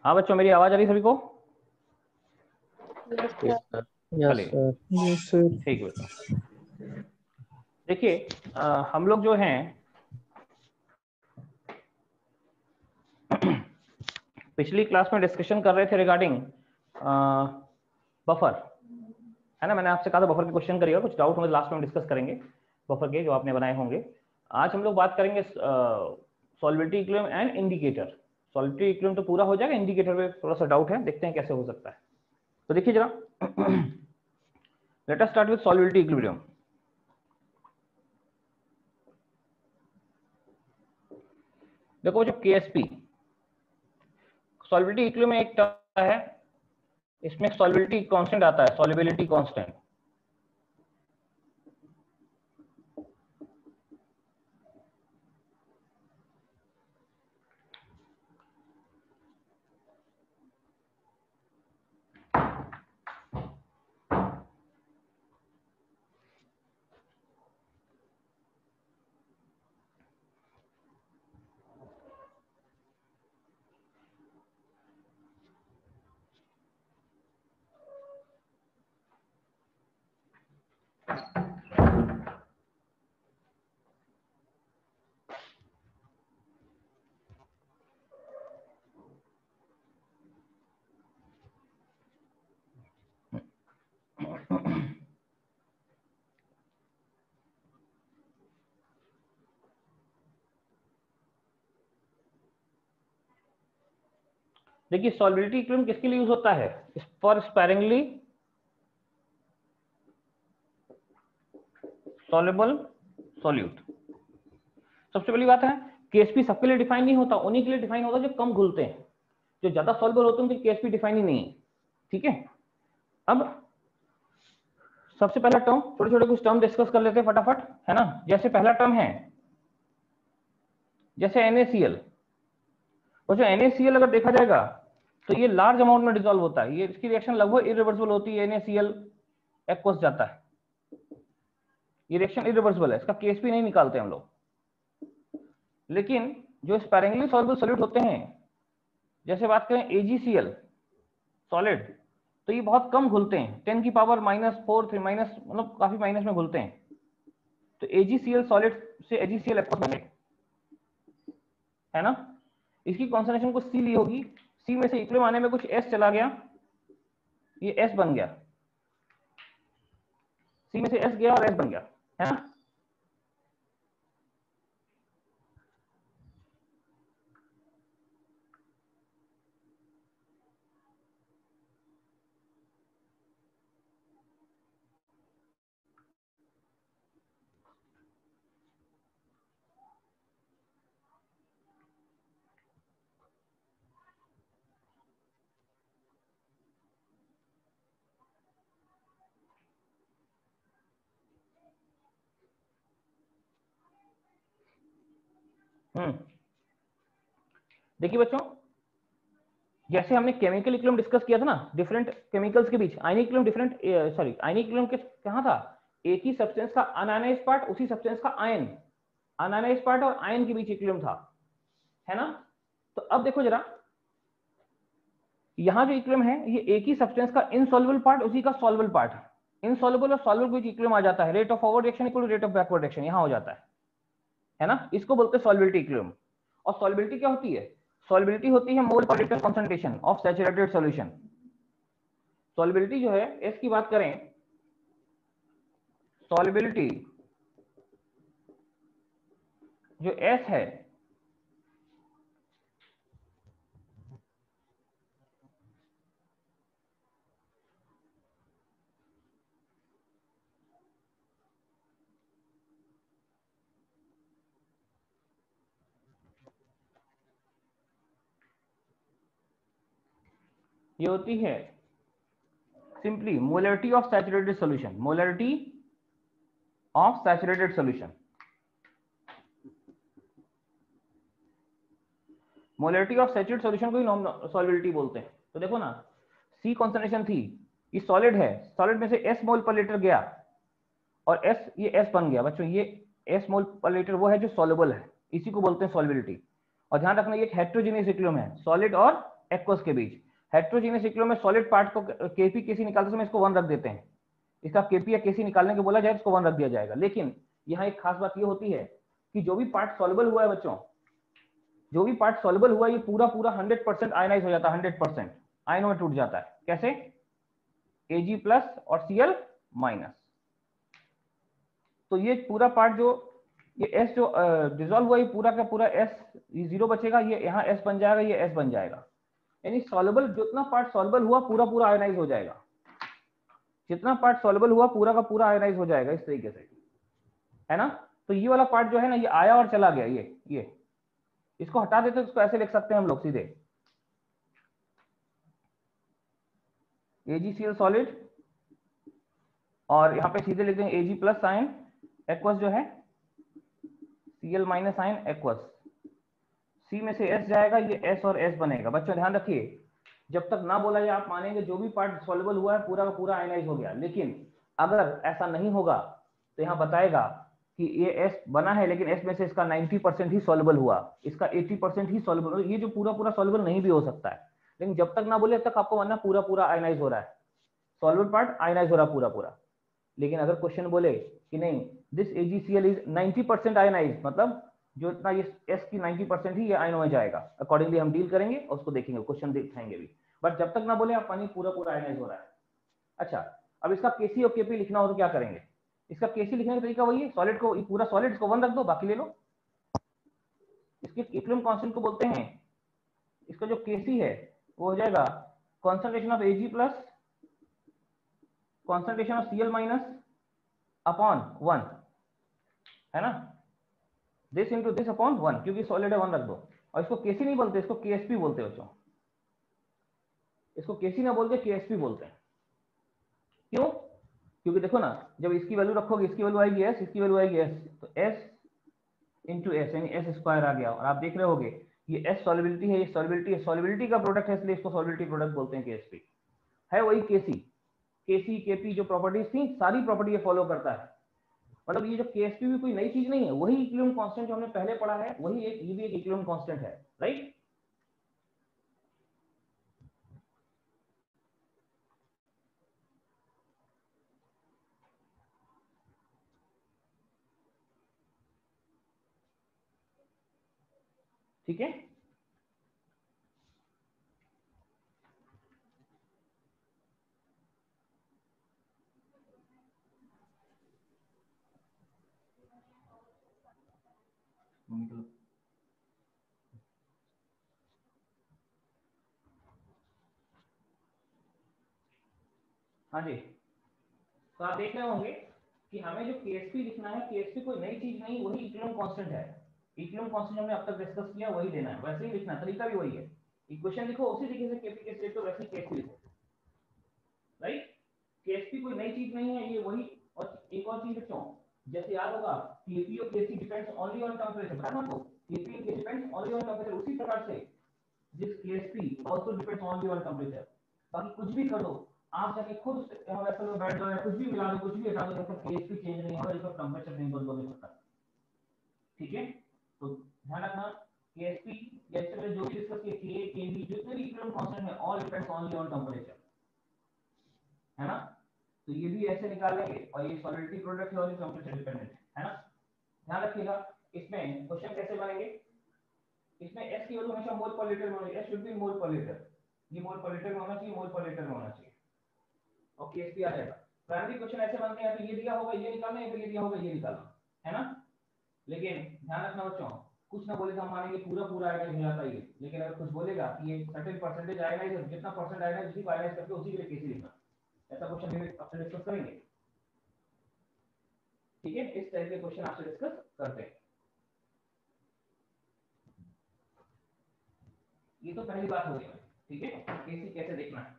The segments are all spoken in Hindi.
हाँ बच्चों, मेरी आवाज आ रही सभी को? Yes sir. ठीक है। देखिए, हम लोग जो हैं पिछली क्लास में डिस्कशन कर रहे थे रिगार्डिंग बफर, है ना। मैंने आपसे कहा था बफर के क्वेश्चन करिएगा, कुछ डाउट होंगे लास्ट में डिस्कस करेंगे बफर के जो आपने बनाए होंगे। आज हम लोग बात करेंगे सॉल्वेबिलिटी इक्विलिब्रियम एंड इंडिकेटर। सॉल्वेबिलिटी इक्विलिब्रियम तो पूरा हो जाएगा, इंडिकेटर पे थोड़ा सा डाउट है, देखते हैं कैसे हो सकता है। तो देखिए जरा, let us start with solubility equilibrium. देखो जो केएसपी सॉल्वेबिलिटी इक्विलिब्रियम में एक टर्म है, इसमें सॉल्वेबिलिटी कांस्टेंट आता है, सॉल्युबिलिटी कांस्टेंट। देखिए सॉल्युबिलिटी इक्विलिब्रियम किसके लिए यूज होता है? For sparingly soluble solute. सबसे पहली बात है केएसपी सबके लिए डिफाइन नहीं होता, उन्हीं के लिए डिफाइन होता है जो कम घुलते हैं। जो ज्यादा सॉल्युबल होते हैं उनके केएसपी डिफाइन ही नहीं है। ठीक है, अब सबसे पहला टर्म, छोटे छोटे कुछ टर्म डिस्कस कर लेते हैं फटाफट, है ना। जैसे पहला टर्म है जैसे NaCl, और जो NaCl अगर देखा जाएगा तो ये लार्ज अमाउंट में डिसॉल्व होता है, ये इसकी रिएक्शन लगभग इरिवर्सिबल होती है। NaCl एक्वस जाता है, ये रिएक्शन इरिवर्सिबल है, इसका केएसपी नहीं निकालते हम लोग। लेकिन जो स्पैरिंगली सॉल्युबल सॉल्यूट होते हैं, जैसे बात करें AgCl सॉलिड, तो ये बहुत कम घुलते हैं, 10 की पावर -4 माइनस, मतलब काफी माइनस में घुलते हैं। तो AgCl सॉलिड से AgCl एक्वस बने, है ना। इसकी कॉन्सेंट्रेशन कुछ C ली होगी, C में से इक्विलिब्रियम आने में कुछ S चला गया, ये S बन गया, C में से S गया और S बन गया, है ना। देखिए बच्चों, जैसे हमने केमिकल इक्विलिब्रियम डिस्कस किया था ना, डिफरेंट केमिकल्स के बीच ionic equilibrium, different sorry ionic equilibrium के कहां था, एक ही सब्सटेंस का अनआयनाइज्ड पार्ट, उसी सब्सटेंस का आयन, अनआयनाइज्ड पार्ट और आयन के बीच इक्विलिब्रियम था, है ना। तो अब देखो जरा, यहां जो इक्विलिब्रियम है ये एक ही सब्सटेंस का इनसॉल्युबल पार्ट, उसी का सॉल्युबल पार्ट, इनसॉल्युबल और सॉल्युबल के बीच इक्विलिब्रियम आ जाता है, rate of forward reaction equal to rate of backward reaction यहां हो जाता है ना। इसको बोलते हैं सॉल्युबिलिटी इक्विलिब्रियम। और सॉल्युबिलिटी क्या होती है? सॉल्युबिलिटी होती है मोल पर litre concentration of saturated solution. Solubility जो है, एस की बात करें, सॉल्युबिलिटी जो एस है, ये होती है simply molarity of saturated solution, molarity of saturated solution, molarity of saturated solution को ही सॉल्युबिलिटी बोलते हैं। तो देखो ना, सी कॉन्सेंट्रेशन थी, ये सॉलिड है, सॉलिड में से एस मोल पर लीटर गया और एस, ये एस बन गया बच्चों, ये एस मोल पर लीटर वो है जो सॉल्युबल है, इसी को बोलते हैं सॉल्युबिलिटी। और ध्यान रखना ये एक हेट्रोजीनियस इक्विलिब्रियम है सॉलिड और एक्वस के बीच। हेट्रोजीनियस इक्विलिब्रियम में सॉलिड पार्ट को केपी केसी निकालते समय इसको 1 रख देते हैं, इसका केपी या केसी निकालने के बोला जाए इसको 1 रख दिया जाएगा। लेकिन यहाँ एक खास बात ये होती है कि जो भी पार्ट सॉल्युबल हुआ है बच्चों, जो भी पार्ट सॉल्युबल हुआ ये पूरा पूरा 100% आयनाइज हो जाता है, 100% आयनों में टूट जाता है। कैसे? Ag+ और Cl-। तो ये पूरा पार्ट जो ये S जो डिसॉल्व हुआ, ये पूरा का पूरा S, ये 0 बचेगा, ये यहाँ S बन जाएगा, ये S बन जाएगा। यानी सॉल्युबल जितना पार्ट सॉल्युबल हुआ पूरा पूरा आयनाइज हो जाएगा, जितना पार्ट सॉल्युबल हुआ पूरा का पूरा आयनाइज हो जाएगा, इस तरीके से, है ना। तो ये वाला पार्ट जो है ना, ये आया और चला गया, ये इसको हटा देते तो इसको ऐसे लिख सकते हैं हम लोग सीधे, AgCl सॉलिड, और यहाँ पे सीधे लिख देंगे Ag+ आयन, एक्वस जो है Cl- आयन एक्वस, C में से S जाएगा, ये S और S बनेगा। बच्चों ध्यान रखिए, जब तक ना बोला जाए आप मानेंगे जो भी पार्ट सॉल्युबल हुआ है पूरा का पूरा आयनाइज हो गया। लेकिन अगर ऐसा नहीं होगा तो यहाँ बताएगा कि ये S बना है लेकिन S में से इसका 90% ही सॉल्युबल हुआ, इसका 80% ही सॉल्युबल, ये जो पूरा पूरा सॉल्युबल नहीं भी हो सकता है। लेकिन जब तक ना बोले तब तक आपको मानना पूरा पूरा आयनाइज हो रहा है, सॉल्युबल पार्ट आयनाइज हो रहा है पूरा पूरा। लेकिन अगर क्वेश्चन बोले कि नहीं दिस AgCl इज 90% आयनाइज, मतलब जो इतना ये S की 90% ही ये आयनों में जाएगा, अकॉर्डिंगली हम डील करेंगे और उसको देखेंगे, क्वेश्चन दिखाएंगे भी। बट जब तक ना बोले आप पानी पूरा पूरा आयनाइज हो रहा है। अच्छा, अब इसका केसी और केपी लिखना हो तो क्या करेंगे? इसका केसी लिखने का तरीका वही है, सॉलिड को पूरा सॉलिड इसको 1 रख दो, बाकी ले लो। इसके इक्विलिब्रियम कांस्टेंट को बोलते हैं, इसका जो केसी है वो हो जाएगा concentration of Ag plus concentration of Cl minus upon 1, है ना, दिस इंटू दिस अपॉन 1, क्योंकि सॉलिड है 1 रख दो। और इसको केसी नहीं बोलते, इसको केएसपी बोलते हैं बच्चों, इसको केसी ना बोलते केएसपी बोलते हैं। क्यों? क्योंकि देखो ना, जब इसकी वैल्यू रखोगे, इसकी वैल्यू आएगी एस, इसकी वैल्यू आएगी एस, तो एस इंटू एस यानी एस स्क्वायर आ गया। और आप देख रहे होगे ये एस सॉल्युबिलिटी है, ये सॉल्युबिलिटी है, सॉल्युबिलिटी का प्रोडक्ट है, इसलिए इसको सॉल्युबिलिटी प्रोडक्ट बोलते हैं केएसपी। है वही केसी, केसी केपी जो प्रॉपर्टीज थी सारी प्रॉपर्टी ये फॉलो करता है। मतलब ये जो केएसपी भी कोई नई चीज नहीं है, वही इक्विलिब्रियम कांस्टेंट जो हमने पहले पढ़ा है, वही एक, ये भी एक इक्विलिब्रियम कांस्टेंट है, राइट। ठीक है, हाँ जी। तो आप देख रहे होंगे कि हमें जो केएसपी लिखना है, केएसपी कोई नई चीज नहीं, वही इक्विलिब्रियम कांस्टेंट है। इक्विलिब्रियम कांस्टेंट हमने अब तक डिस्कस किया, वही देना है, वैसे ही लिखना, तरीका भी वही है। इक्वेशन लिखो उसी तरीके से केपी के स्टेट को वैसे ही केएसपी लिखो, राइट। केएसपी कोई नई चीज नहीं है, ये वही। और एक और चीज बच्चों, जैसे याद होगा केपी और केसी डिपेंड्स ओनली ऑन टेंपरेचर, पता है आपको, केपी और केसी डिपेंड्स ओनली ऑन टेंपरेचर, उसी प्रकार से this Ksp also depends only on temperature. बाकी कुछ भी कर दो, आप जाके खुद वेसल में बैठ जाओ, कुछ भी मिला दो, कुछ भी हटा दो, जब तक केएसपी चेंज नहीं होगा, जब तक टेंपरेचर नहीं बदलोगे तब तक। ठीक है, तो ध्यान रखना केएसपी यस्टरडे जो भी डिस्कस किए, के केवी जितने भी इक्विलिब्रियम कांस्टेंट है, all depends only on temperature, है ना। तो ये भी ऐसे निकाल लेंगे, और ये सॉलिडिटी प्रोडक्ट है और टेंपरेचर डिपेंडेंट है ना। ध्यान रखिएगा, इसमें क्वेश्चन कैसे बनेंगे, इसमें एस की वैल्यू हमेशा मोल पर लीटर में होनी है, एस शुड बी मोल पर लीटर, ये मोल पर लीटर में होना चाहिए, मोल पर लीटर में होना चाहिए, और केएसपी आ जाएगा। प्राइमरी क्वेश्चन ऐसे बनते हैं, तो ये दिया होगा ये निकालना है, तो ये दिया होगा ये निकालना है ना। लेकिन ध्यान रखना बच्चों, कुछ ना बोले तो हम मानेंगे पूरा पूरा आएगा हो जाता है ये, लेकिन अगर कुछ बोलेगा कि ये सर्टेन परसेंटेज आएगा, जितना परसेंट आएगा उसी को आएगा करके उसी के लिए केसी लिखना, ऐसा क्वेश्चन हम आपसे डिस्कस करेंगे। ठीक है, इस टाइप के क्वेश्चन आपसे डिस्कस करते हैं। ये तो पहली बात हो गई, ठीक है, केसी कैसे देखना है।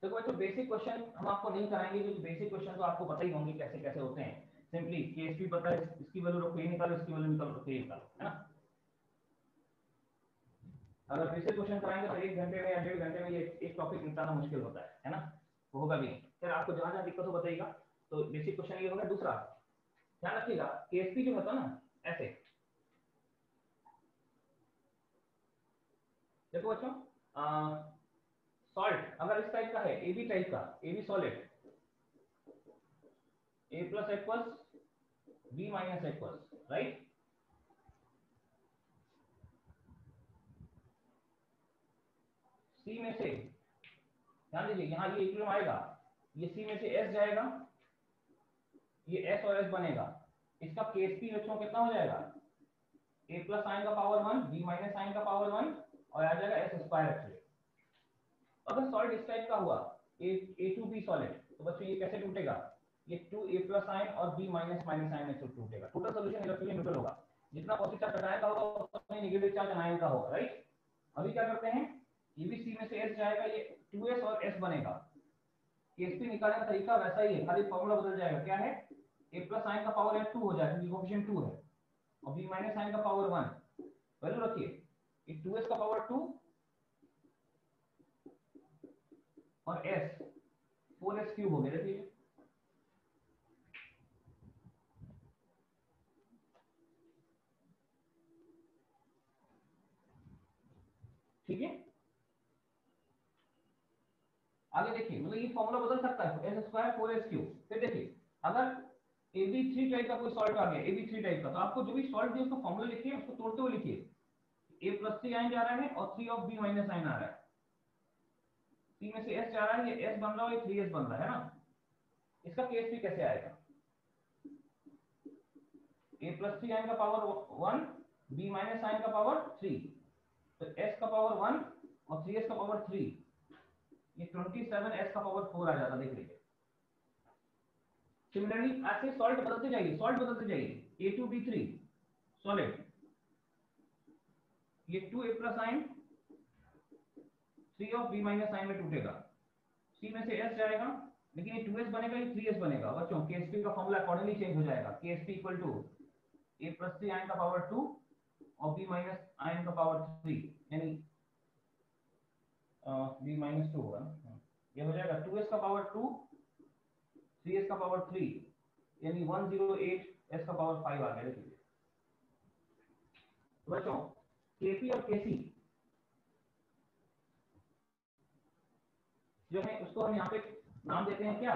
देखो बच्चों, बेसिक क्वेश्चन हम आपको नहीं कराएंगे, क्योंकि बेसिक क्वेश्चन तो आपको पता ही होंगे कैसे कैसे होते हैं। सिंपली केएसपी पता है, इसकी वैल्यू रखो, ये निकालो, इसकी वैल्यू निकालो, रखो, ये निकालो, है ना। अगर बेसिक क्वेश्चन कराएंगे तो 1 घंटे में या 1.5 घंटे में ये एक टॉपिक निकालना मुश्किल होता है ना, वो होगा भी नहीं। फिर आपको जहां जहां दिक्कत हो बताइएगा। तो बेसिक क्वेश्चन ये होगा। दूसरा ध्यान रखिएगा, केएसपी जो होता है ना, ऐसे देखो बच्चों, सॉल्ट अगर इस टाइप का है, ए बी टाइप का, A B solid, A plus aqueous B minus aqueous, right. C में से ध्यान दीजिए, यहाँ ये इक्विलिब्रियम आएगा, ये सी में से एस जाएगा, ये एस और एस बनेगा, इसका केएसपी बच्चों कितना हो जाएगा, ए प्लस साइन का पावर 1 बी माइनस साइन का पावर 1 और आ जाएगा एस स्क्वायर एक्चुअली। अगर सॉलिड इस टाइप का हुआ, ए टू बी सॉलिड, तो बच्चों ये कैसे टूटेगा, ये 2 ए प्लस साइन और बी माइनस माइनस साइन में टूटेगा। टोटल सॉल्यूशन इलेक्ट्रिकली न्यूट्रल होगा, जितना पॉजिटिव चार्ज आयन का होगा उतना नेगेटिव चार्ज आयन का होगा, राइट। अभी क्या करते हैं, ये भी सी में से एस जाएगा, ये 2s और s बनेगा, केएसपी निकालने का तरीका वैसा ही है, खाली फॉर्मूला बदल जाएगा। क्या है, a प्लस साइन का पावर है 2 हो जाएगा क्योंकि कोएफिशिएंट 2 है, और b माइनस साइन का पावर 1 वैल्यू रखिए, ये 2s का पावर 2 और s 4s क्यूब हो गया। देखिए ठीक है, आगे देखिए, मतलब ये फॉर्मूला बदल सकता है, एस स्क्वायर 4s क्यूब। फिर देखिए अगर AB3 टाइप का कोई सॉल्ट आ गया, AB3 टाइप का, तो आपको जो भी सॉल्ट दिया उसका फॉर्मूला लिखिए, उसको तोड़ते हुए लिखिए, a प्लस 3 आइन जा रहा है और 3 ऑफ b माइनस साइन आ रहा है, c में से s जा रहा है, ये s बन रहा है, ये 3s बन रहा है ना। इसका केएसपी कैसे आएगा, a प्लस 3 आइन का पावर 1 b माइनस साइन का पावर 3, तो s का पावर 1 और 3s का पावर 3, ये 27s का पावर 4 आ जाता, देख लीजिए। सिमिलरली ऐसे सॉल्ट बदलते जाइए, सॉल्ट बदलते जाइए, A2B3 सॉलिड, ये 2a plus sign 3 of b minus sign में टूटेगा, c में से s जाएगा, लेकिन ये 2s बनेगा, ये 3s बनेगा। बच्चों केएसपी का फॉर्मूला अकॉर्डिंगली चेंज हो जाएगा, KSP equal to a plus 3 ion का पावर 2 और b माइनस आयन का पावर 3, यानी b माइनस 2 होगा ना, ये हो जाएगा 2s का पावर 2 3s का पावर 3, यानी 108s का पावर 5 आ गया। देखिए बच्चों केपी और केसी जो है उसको हम यहाँ पे नाम देते हैं क्या,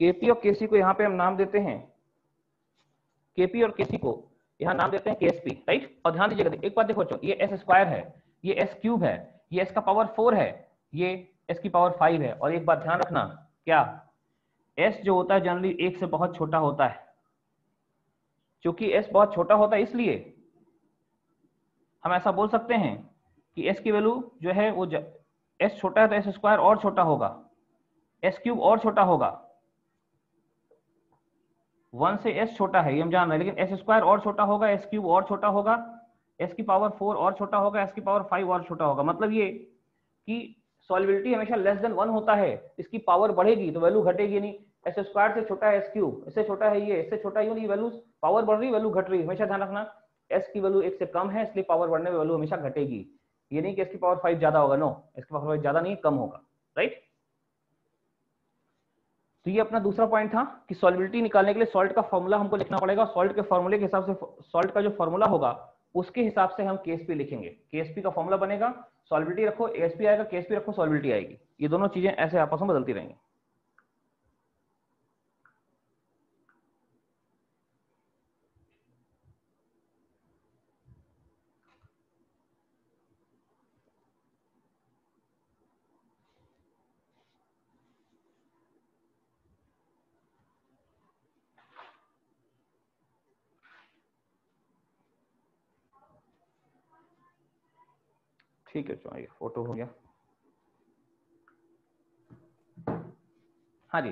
केपी और केसी को यहाँ पे हम नाम देते हैं, केपी और केसी को यहाँ नाम देते हैं केएसपी, राइट। और ध्यान दीजिएगा, एक बात देखो बच्चों, ये एस स्क्वायर है, ये एस क्यूब है, ये एस का पावर 4 है, ये एस की पावर 5 है। और एक बात ध्यान रखना, क्या एस जो होता है जनरली 1 से बहुत छोटा होता है, क्योंकि एस बहुत छोटा होता है इसलिए हम ऐसा बोल सकते हैं कि एस की वैल्यू जो है वो एस छोटा है तो एस स्क्वायर और छोटा होगा, एस क्यूब और छोटा होगा, 1 से एस छोटा है ये हम जान रहे हैं, लेकिन एस स्क्वायर और छोटा होगा, एस क्यूब और छोटा होगा, एस की पावर 4 और छोटा होगा, एस की पावर 5 और छोटा होगा। मतलब ये कि सॉल्युबिलिटी हमेशा लेस देन 1 होता है, इसकी पावर बढ़ेगी तो वैल्यू घटेगी नहीं। एस स्क्वायर से छोटा है एस क्यूब, इससे छोटा है ये, इससे छोटा है ये, वैल्यू पावर बढ़ रही वैल्यू घट रही, हमेशा ध्यान रखना। एस की वैल्यू 1 से कम है इसलिए पावर बढ़ने में वैल्यू हमेशा घटेगी, ये नहीं कि एस की पावर 5 ज्यादा होगा, नो, एस की पावर 5 ज्यादा नहीं कम होगा, राइट। तो ये अपना दूसरा पॉइंट था कि सॉल्युबिलिटी निकालने के लिए सॉल्ट का फॉर्मूला हमको लिखना पड़ेगा, सॉल्ट के फॉर्मूले के हिसाब से, सॉल्ट का जो फॉर्मूला होगा उसके हिसाब से हम केएसपी लिखेंगे, केएसपी का फॉर्मूला बनेगा, सॉल्युबिलिटी रखो एएसपी आएगा, केएसपी रखो सॉल्युबिलिटी आएगी, ये दोनों चीजें ऐसे आपस में बदलती रहेंगी। ठीक है, चलो फोटो हो गया। हाँ जी,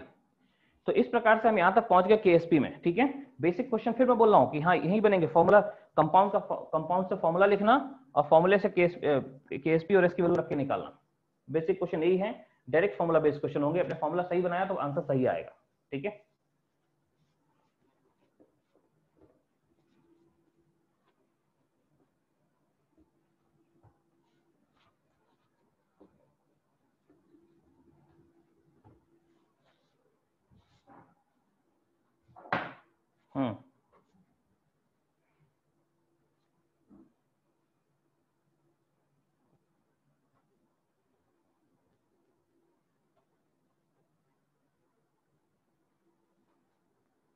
तो इस प्रकार से हम यहाँ तक पहुंच गए केएसपी में, ठीक है। बेसिक क्वेश्चन फिर मैं बोल रहा हूँ कि हाँ यही बनेंगे, फॉर्मूला कंपाउंड से फॉर्मूला लिखना और फॉर्मूले से केएसपी और एस की वैल्यू रख के निकालना, बेसिक क्वेश्चन यही है। डायरेक्ट फॉर्मूला बेस्ड क्वेश्चन होंगे, अपने फॉर्मूला सही बनाया तो आंसर सही आएगा, ठीक है।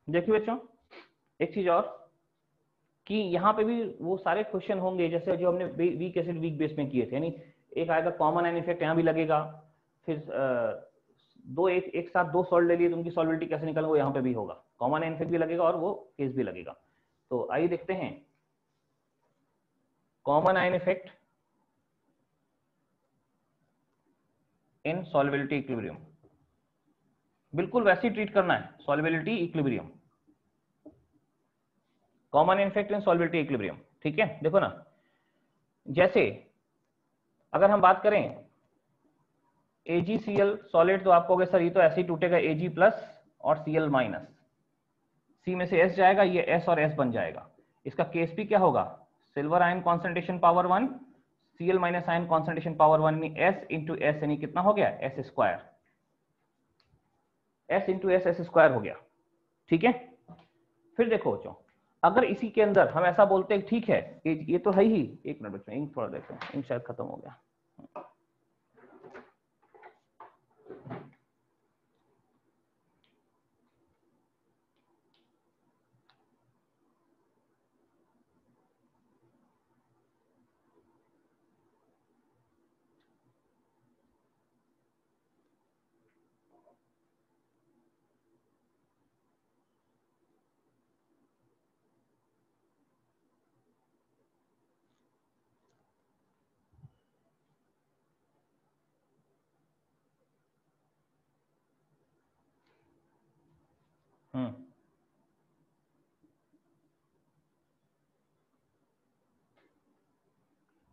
देखिए बच्चों एक चीज और कि यहाँ पे भी वो सारे क्वेश्चन होंगे जैसे जो हमने वीक एसिड वीक बेस में किए थे, यानी एक आएगा कॉमन एन इफेक्ट यहाँ भी लगेगा, फिर दो एक साथ दो सॉल्ट ले लिए तो उनकी सॉल्युबिलिटी कैसे निकालेंगे वो यहाँ पे भी होगा, कॉमन एन इफेक्ट भी लगेगा और वो केस भी लगेगा। तो आइए देखते हैं common ion effect in solubility equilibrium, बिल्कुल वैसे ही ट्रीट करना है, solubility equilibrium, common effect in solubility equilibrium, ठीक है। देखो ना, जैसे अगर हम बात करें AgCl सॉलिड, तो आप कहोगे सर ये तो ऐसे ही टूटेगा Ag प्लस और Cl माइनस, C में से S जाएगा, ये S और S बन जाएगा। इसका Ksp क्या होगा? Silver ion concentration power 1, Cl minus ion concentration power 1 यानी S इंटू S, यानी कितना हो गया? S square, S into S, S square हो गया। ठीक है, फिर देखो बच्चों, अगर इसी के अंदर हम ऐसा बोलते हैं, ठीक है ये तो है ही, एक मिनट बच्चों, इंक थोड़ा देखो, इंक शायद खत्म हो गया।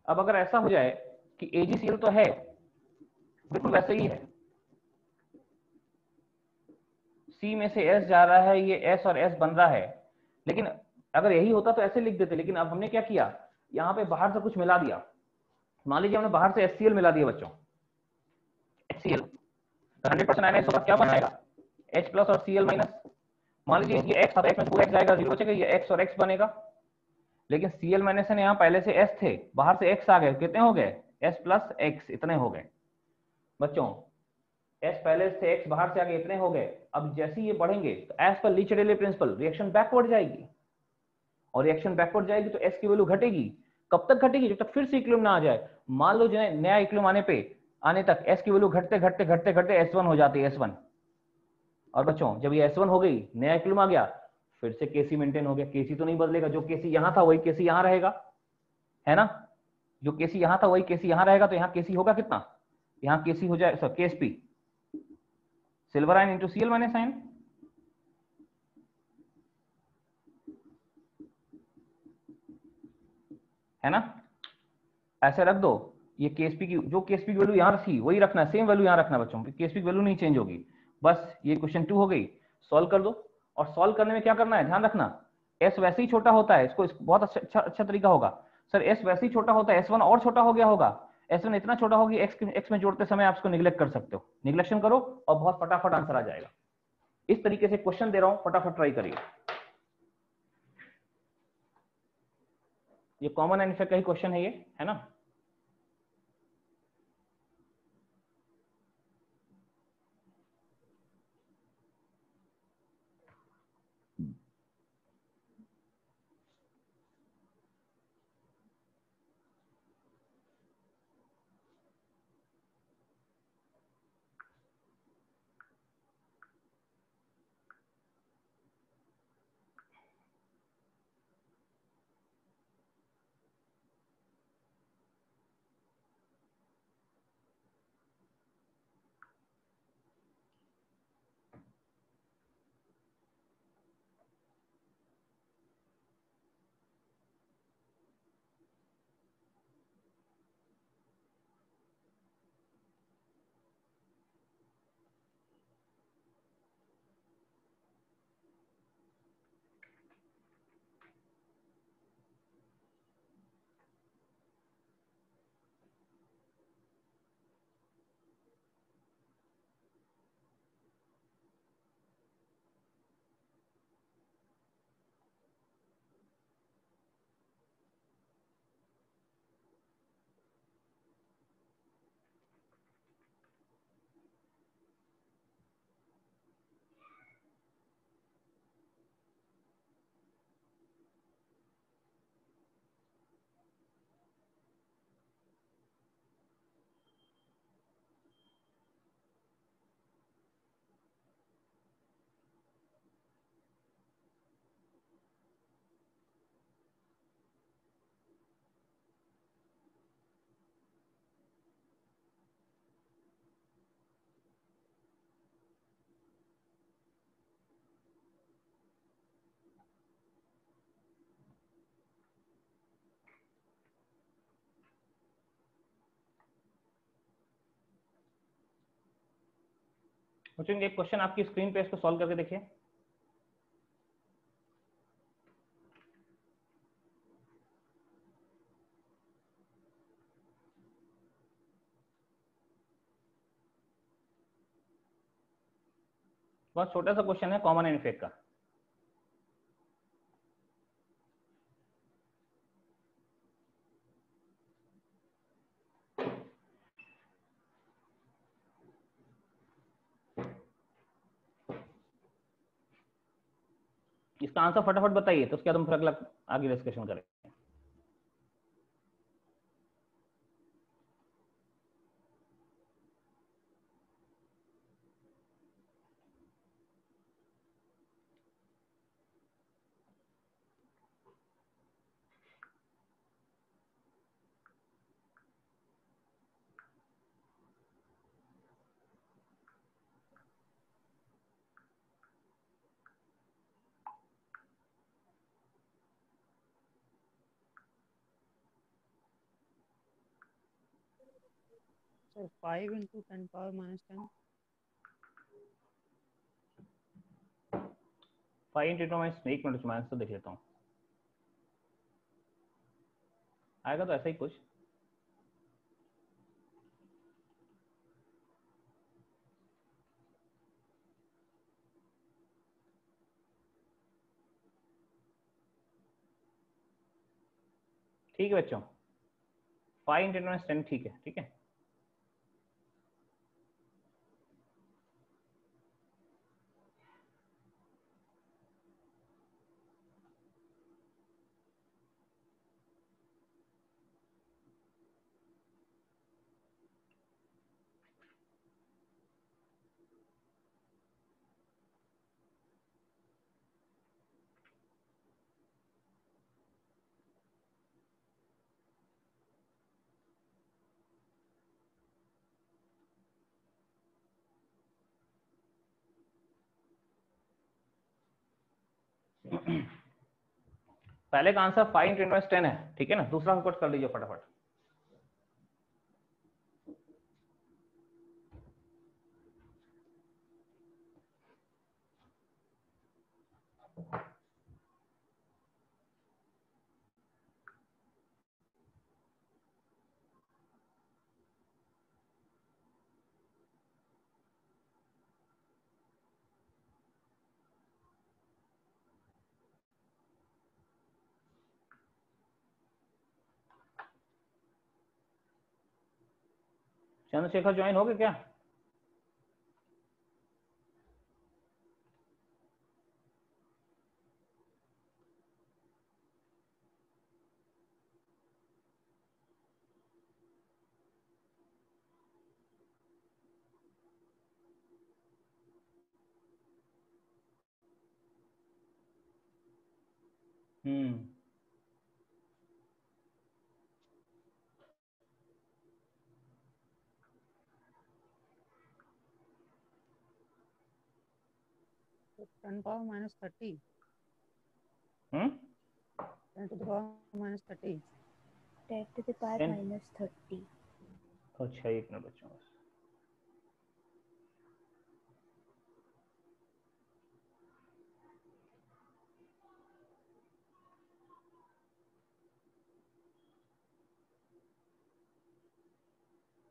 अब अगर ऐसा हो जाए कि AgCl तो है, बिल्कुल वैसे ही है, C में से S जा रहा है, ये S और S बन रहा है, लेकिन अगर यही होता तो ऐसे लिख देते, लेकिन अब हमने क्या किया, यहाँ पे बाहर से कुछ मिला दिया। मान लीजिए हमने बाहर से HCl मिला दिया बच्चों, HCl 100% आयन है, क्या बनाएगा? H प्लस और Cl माइनस। मान लीजिए ये X था, X में पूरा X जाएगा, 0 बचेगा, ये X और X बनेगा। लेकिन Cl माइनस है, यहाँ पहले से S थे, बाहर से X आ गए, कितने हो गए? S प्लस X, इतने हो गए बच्चों। S पहले से X बाहर से आ गए, इतने हो गए। अब जैसे ये बढ़ेंगे तो as per लीचडेले principal reaction backward जाएगी, और रिएक्शन बैकवर्ड जाएगी तो S की वैल्यू घटेगी। कब तक घटेगी? जब तक फिर से इक्विलिब्रियम ना आ जाए। मान लो जो नया इक्विलिब्रियम आने तक S की वैल्यू घटते घटते घटते घटते S1 हो जाती है, S1। और बच्चों जब ये S1 हो गई, नया इक्विलिब्रियम आ गया, फिर से Kc मेंटेन हो गया। Kc तो नहीं बदलेगा, जो Kc यहां था वही Kc यहां रहेगा, है ना? जो Kc यहां था वही Kc यहां रहेगा, तो यहाँ Kc होगा कितना? यहाँ Kc हो जाए sir Ksp, silver ion into Cl minus ion, है ना? ऐसे रख दो। ये Ksp की जो Ksp की वैल्यू यहाँ थी वही रखना है, सेम वैल्यू यहाँ रखना बच्चों, Ksp की वैल्यू नहीं चेंज होगी। बस ये क्वेश्चन 2 हो गई, सॉल्व कर दो। और सॉल्व करने में क्या करना है, ध्यान रखना, S वैसे ही छोटा होता है, इसको बहुत अच्छा तरीका होगा सर, S वैसे ही छोटा होता है, S1 और छोटा हो गया होगा, S1 इतना छोटा होगा X में जोड़ते समय आप इसको निगलेक्ट कर सकते हो, निगलेक्शन करो और बहुत फटाफट आंसर आ जाएगा। इस तरीके से क्वेश्चन दे रहा हूं, फटाफट ट्राई करिए। ये कॉमन एंड इफेक्ट का ही क्वेश्चन है ये, है ना? बच्चों एक क्वेश्चन आपकी स्क्रीन पे, इसको सॉल्व करके देखिए। बहुत छोटा सा क्वेश्चन है कॉमन एंड इफेक्ट का। इसका आंसर फटाफट बताइए, तो उसके बाद हम फिर अगला आगे डिस्कशन करेंगे। Sir 5 into 10 power minus 10। 5 into minus, एक मिनट मैं आंसर देख लेता हूँ। आएगा तो ऐसा ही कुछ। ठीक है बच्चों, 5 इंटू माइनस 10 ठीक है, ठीक है। पहले का आंसर 5 इंटू माइनस 10 है, ठीक है ना। दूसरा नोट कर लीजिए फटाफट। चंद्रशेखर ज्वाइन हो गए क्या? हम्म, 10 power minus 30। Hmm, 10 to the power minus 30। 10 to the power 10। minus 30। अच्छा एक मिनट बच्चों बस।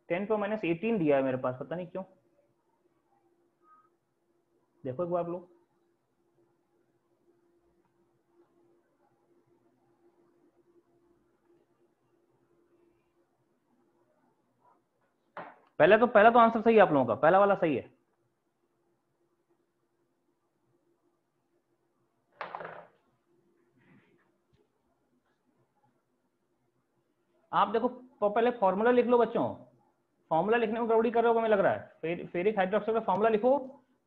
टेन पर माइनस 18 दिया है मेरे पास, पता नहीं क्यों। देखो एक बार आप लोग। पहला तो आंसर सही है आप लोगों का, पहला वाला सही है। आप देखो, पहले फॉर्मूला लिख लो बच्चों। फॉर्मूला लिखने में गड़बड़ी कर रहे हो हमें लग रहा है। फेरिक हाइड्रोक्साइड का फॉर्मूला लिखो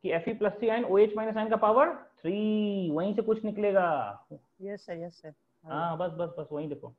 कि Fe+3 ion OH minus ion का पावर 3, वहीं से कुछ निकलेगा। Yes sir, yes sir. हाँ बस बस बस वहीं देखो।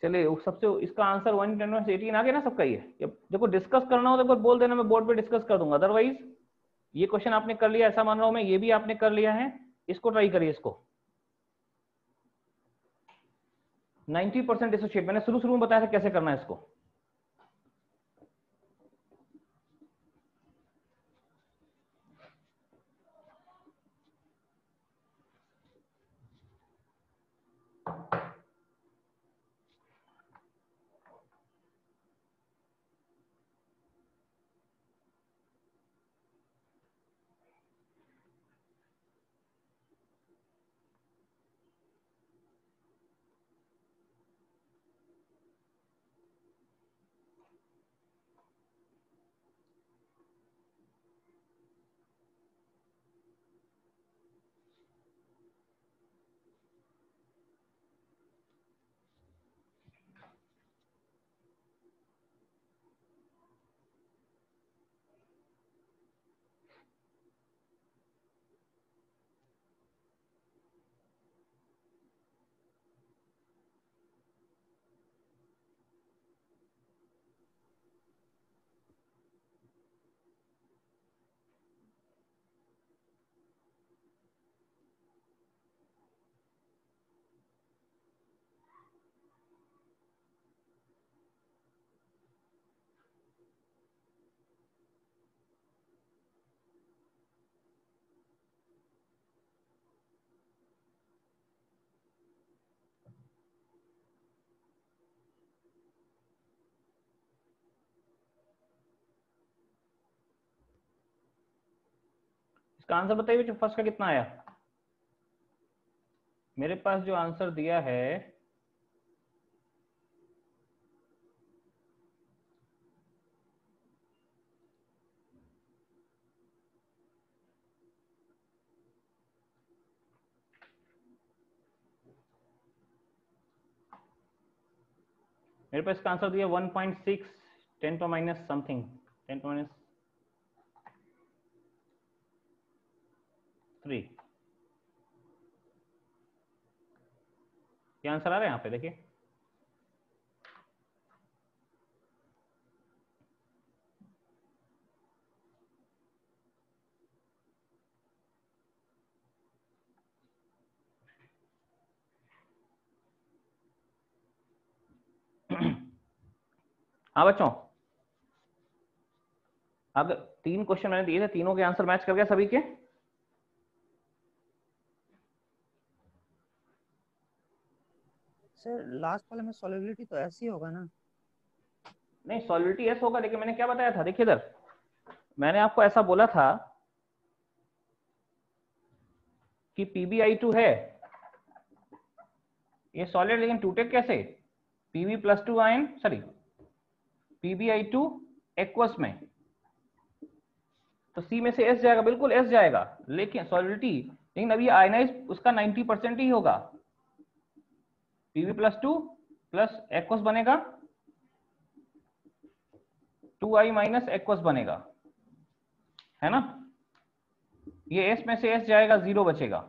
चलिए सबसे इसका आंसर 1 10 18 आ गया ना सबका। ये देखो डिस्कस करना हो तो बोल देना, मैं बोर्ड पे डिस्कस कर दूंगा। अदरवाइज ये क्वेश्चन आपने कर लिया ऐसा मान रहा हूं मैं, ये भी आपने कर लिया है, इसको ट्राई करिए। इसको 90% एसोसिएट मैंने शुरू शुरू में बताया था कैसे करना है इसको। इसका आंसर बताइए फर्स्ट का कितना आया। मेरे पास जो आंसर दिया है मेरे पास इसका आंसर दिया 1.6 10 to minus something 10 to minus 3। ये आंसर आ रहा है यहाँ पे देखिए। हाँ बच्चों, अब 3 क्वेश्चन मैंने दिए थे, तीनों के आंसर मैच कर गया सभी के। सर लास्ट वाले में सॉल्युबिलिटी तो ऐसी होगा ना? नहीं सॉलिडिटी एस होगा, लेकिन मैंने क्या बताया था देखिए इधर, मैंने आपको ऐसा बोला था कि PbI2 है ये सॉलिड, लेकिन टूटे कैसे, Pb+2 ion sorry PbI2 aqueous में, तो C में से S जाएगा, बिल्कुल S जाएगा, लेकिन सॉलिडिटी, लेकिन अभी आयनाइज उसका 90% ही होगा। Pb+2 प्लस एक्वस बनेगा 2I माइनस एक्वस बनेगा, है ना। ये S में से S जाएगा, 0 बचेगा,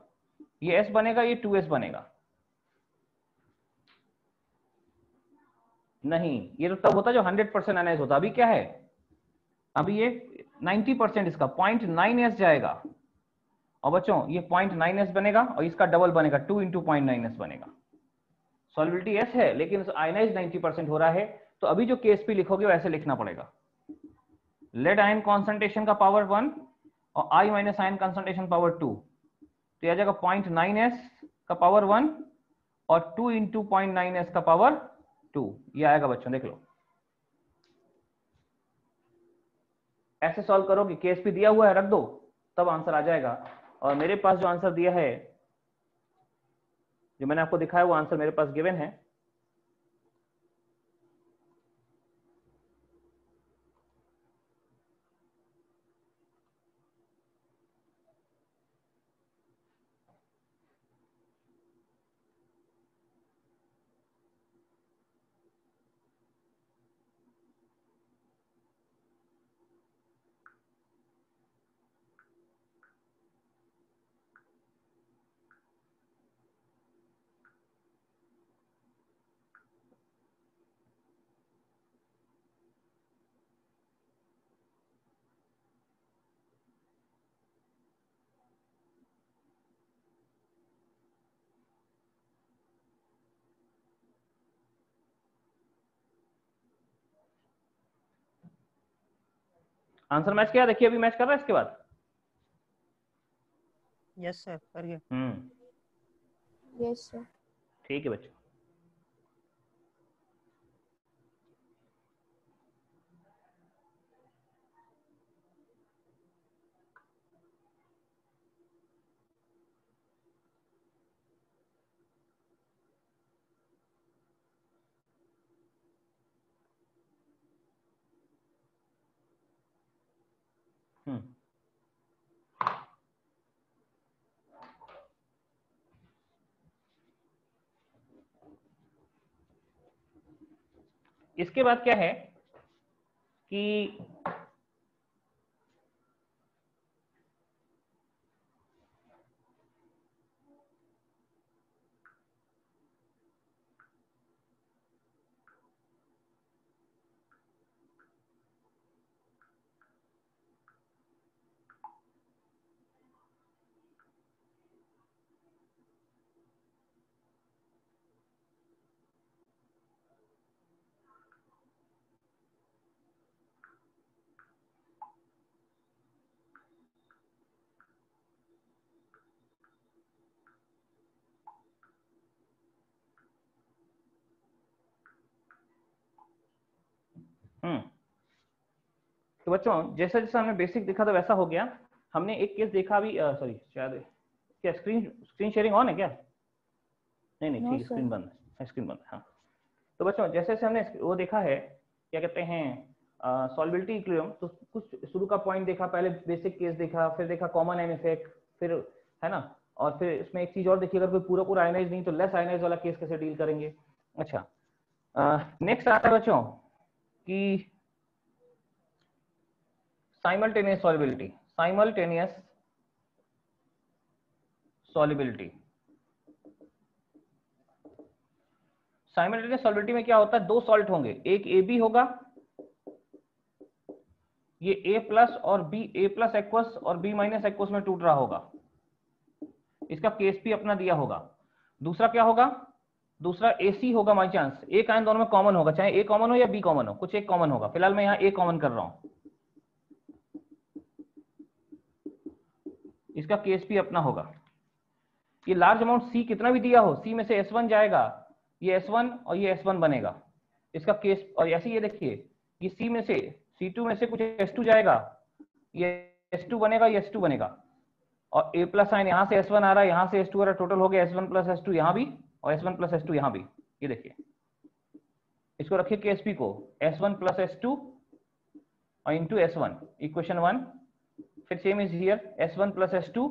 ये S बनेगा, ये 2S बनेगा। नहीं ये तो तब होता जो 100% एनालाइज होता, अभी क्या है, अभी ये 90% इसका 0.9S जाएगा, और बच्चों ये 0.9S बनेगा और इसका डबल बनेगा 2 × 0.9S बनेगा। सॉल्युबिलिटी S है लेकिन आयनाइज 90% हो रहा है, तो अभी जो KSP लिखोगे वो ऐसे लिखना पड़ेगा, लेड आयन कॉन्सेंट्रेशन का पावर 1 और I minus ion concentration power 2, तो यह जाएगा 0.9S का पावर 1 और 2 × 0.9S का पावर 2, ये आएगा बच्चों देख लो। ऐसे सॉल्व करोगे, KSP दिया हुआ है रख दो तब आंसर आ जाएगा। और मेरे पास जो आंसर दिया है, जो मैंने आपको दिखाया वो आंसर मेरे पास गिवन है। आंसर मैच किया, देखिए अभी मैच कर रहा है इसके बाद। यस सर, कर गया। Yes sir. ठीक है बच्चों। इसके बाद क्या है कि तो बच्चों जैसा जैसा हमने बेसिक देखा था वैसा हो गया। हमने एक केस देखा अभी, सॉरी शायद क्या स्क्रीन स्क्रीन शेयरिंग ऑन है क्या? नहीं नहीं नो ठीक है, सर। स्क्रीन बंद है, स्क्रीन बंद है। हाँ तो बच्चों जैसे जैसे हमने वो देखा है, क्या कहते हैं, सॉल्युबिलिटी इक्विलिब्रियम, तो कुछ शुरू का पॉइंट देखा, पहले बेसिक केस देखा, फिर देखा कॉमन आयन इफेक्ट, फिर है ना, और फिर इसमें एक चीज और देखी, अगर कोई पूरा पूरा आयनाइज नहीं तो लेस आयनाइज वाला केस कैसे डील करेंगे। अच्छा, नेक्स्ट आता है बच्चों कि simultaneous solubility. Simultaneous solubility, simultaneous solubility में क्या होता है, दो सॉल्ट होंगे, एक ए बी होगा, ये ए प्लस और बी, ए प्लस एक्वस और बी माइनस एक्वस में टूट रहा होगा, इसका केस भी अपना दिया होगा। दूसरा क्या होगा, दूसरा एसी होगा, बाई चांस एक आयन दोनों में कॉमन होगा, चाहे ए कॉमन हो या बी कॉमन हो, कुछ एक कॉमन होगा, फिलहाल मैं यहाँ ए कॉमन कर रहा हूं, इसका केस भी अपना होगा। ये लार्ज अमाउंट सी कितना भी दिया हो, सी में से S1 जाएगा, ये S1 और ये S1 बनेगा, इसका केस। और ऐसे ये देखिए, ये सी में से C2 में से कुछ S2 जाएगा, ये S2 बनेगा, ये S2 बनेगा, और A प्लस आयन यहाँ से S1 आ रहा है, यहाँ से S2 आ रहा है, टोटल हो गया S1 प्लस S2 यहाँ भी, और S1 प्लस S2 यहाँ भी। ये देखिए, इसको रखिए KSP को S1 प्लस S2 और इंटू S1, इक्वेशन 1। फिर same is here, S1 plus S2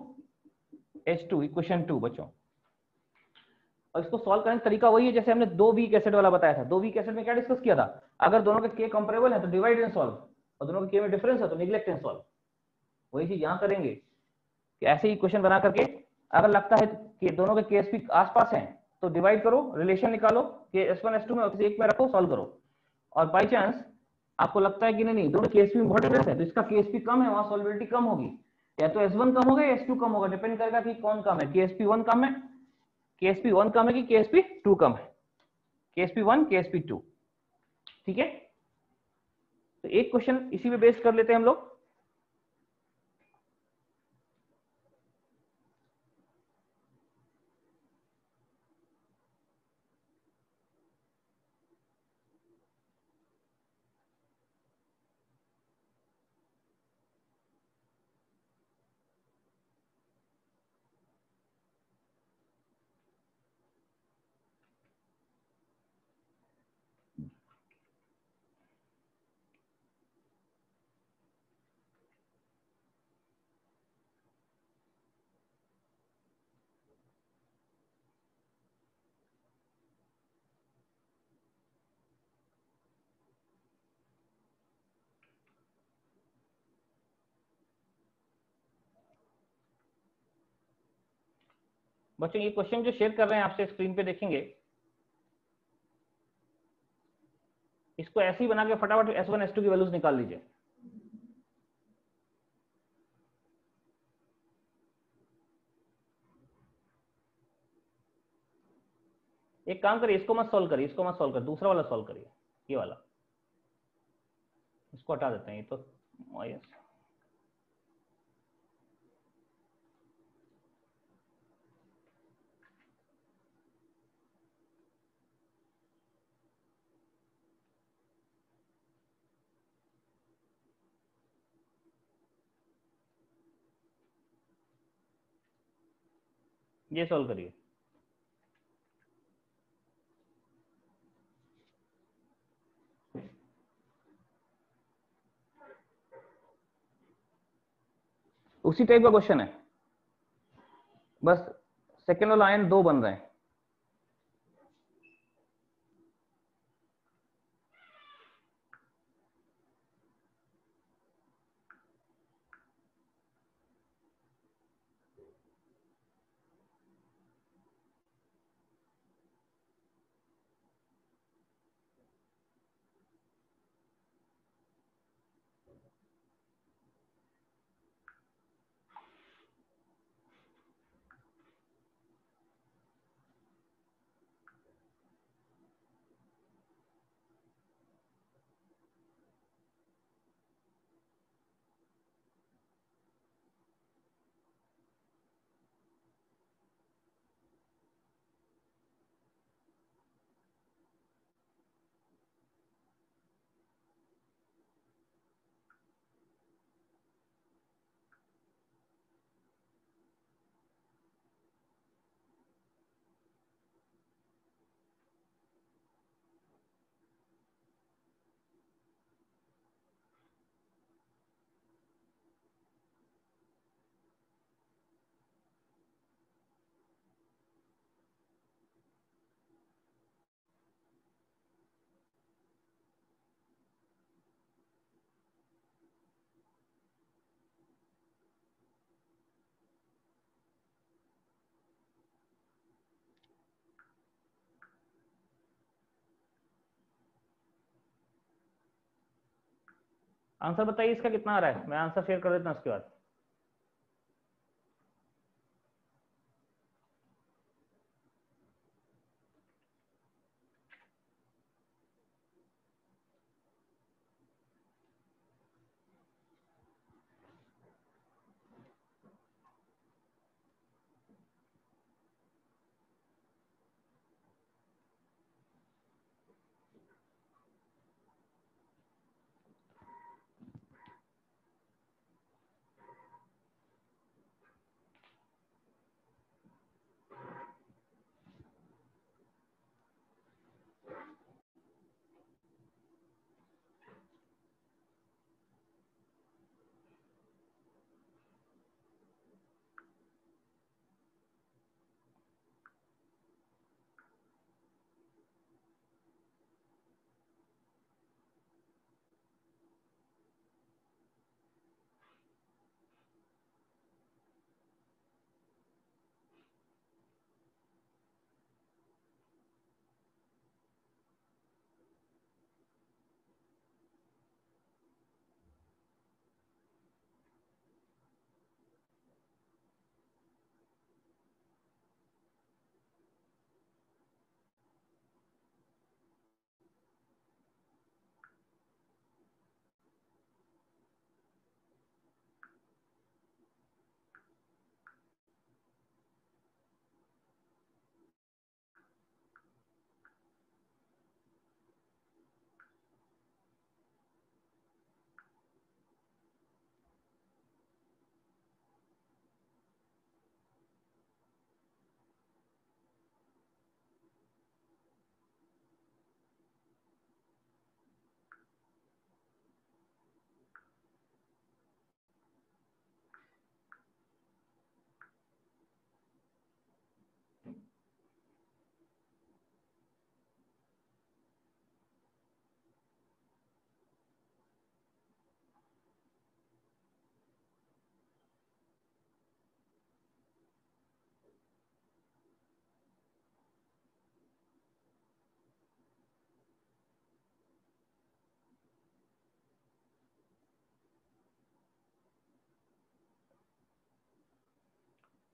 H2, equation 2 बच्चों। और इसको सॉल्व करने का तरीका वही है जैसे हमने दो वीक एसिड वाला बताया था। दो वीक एसिड में क्या डिस्कस किया था, अगर दोनों के के कंपेरेबल है तो डिवाइड एंड सॉल्व, और दोनों के के में डिफरेंस है तो निग्लेक्ट एंड सॉल्व। वही चीज यहां करेंगे कि ऐसे ही इक्वेशन बना करके, अगर लगता है कि दोनों के केस भी आसपास हैं तो डिवाइड करो, रिलेशन निकालो कि S1 S2 में किसी एक में रखो, सॉल्व करो। और बाई चांस आपको लगता है कि नहीं दोनों केस भी बहुत डिफरेंस है तो इसका केस भी कम है, वहां सॉल्युबिलिटी कम होगी, या तो S1 कम होगा या S2 कम होगा, डिपेंड करेगा कि कौन कम है, KSP1 कम है, KSP1 कम है कि KSP2 कम है, KSP1 KSP2। ठीक है, तो एक क्वेश्चन इसी पे बेस कर लेते हैं हम लोग। बच्चों ये क्वेश्चन जो शेयर कर रहे हैं आपसे स्क्रीन पे देखेंगे, इसको ऐसे ही बना के फटाफट S1 S2 की वैल्यूज निकाल लीजिए। एक काम करिए, इसको मत सॉल्व करिए, दूसरा वाला सॉल्व करिए, ये वाला, इसको हटा देते हैं, ये तो माइनस ये सॉल्व करिए। उसी टाइप का क्वेश्चन है, बस सेकेंड वाला आयन 2 बन रहे हैं। आंसर बताइए इसका कितना आ रहा है, मैं आंसर शेयर कर देता हूँ उसके बाद।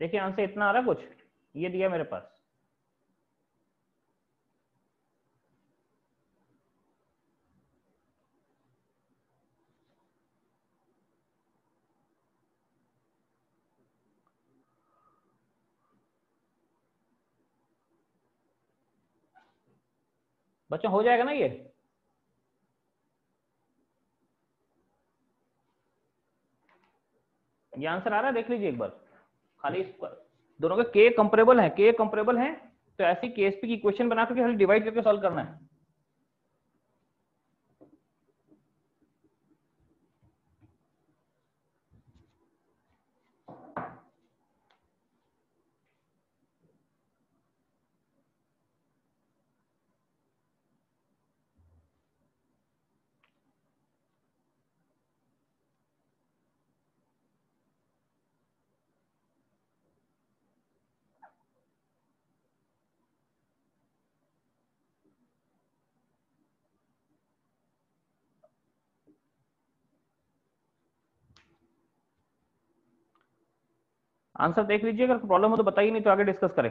देखिए आंसर इतना आ रहा है कुछ, ये दिया मेरे पास। बच्चों हो जाएगा ना ये? आंसर आ रहा है, देख लीजिए एक बार खाली। दोनों के के कंपेरेबल हैं, के कंपेरेबल हैं, तो ऐसी केएसपी की इक्वेशन बना करके खाली डिवाइड करके सॉल्व करना है। आंसर देख लीजिए, अगर प्रॉब्लम हो तो बताइए, नहीं तो आगे डिस्कस करें।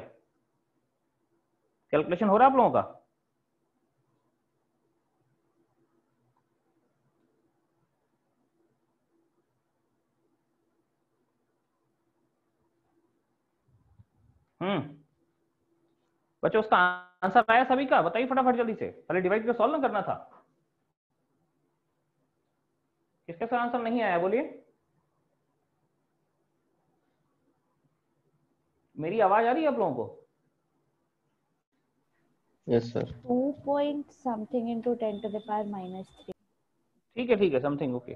कैलकुलेशन हो रहा है आप लोगों का? बच्चों उसका आंसर आया सभी का? बताइए फटाफट जल्दी से, पहले डिवाइड करके सॉल्व ना करना था। किसका सर आंसर नहीं आया बोलिए? मेरी आवाज आ रही है आप लोगों को? Yes sir. 2 point something into 10 to the power minus 3. ठीक है, समथिंग ओके।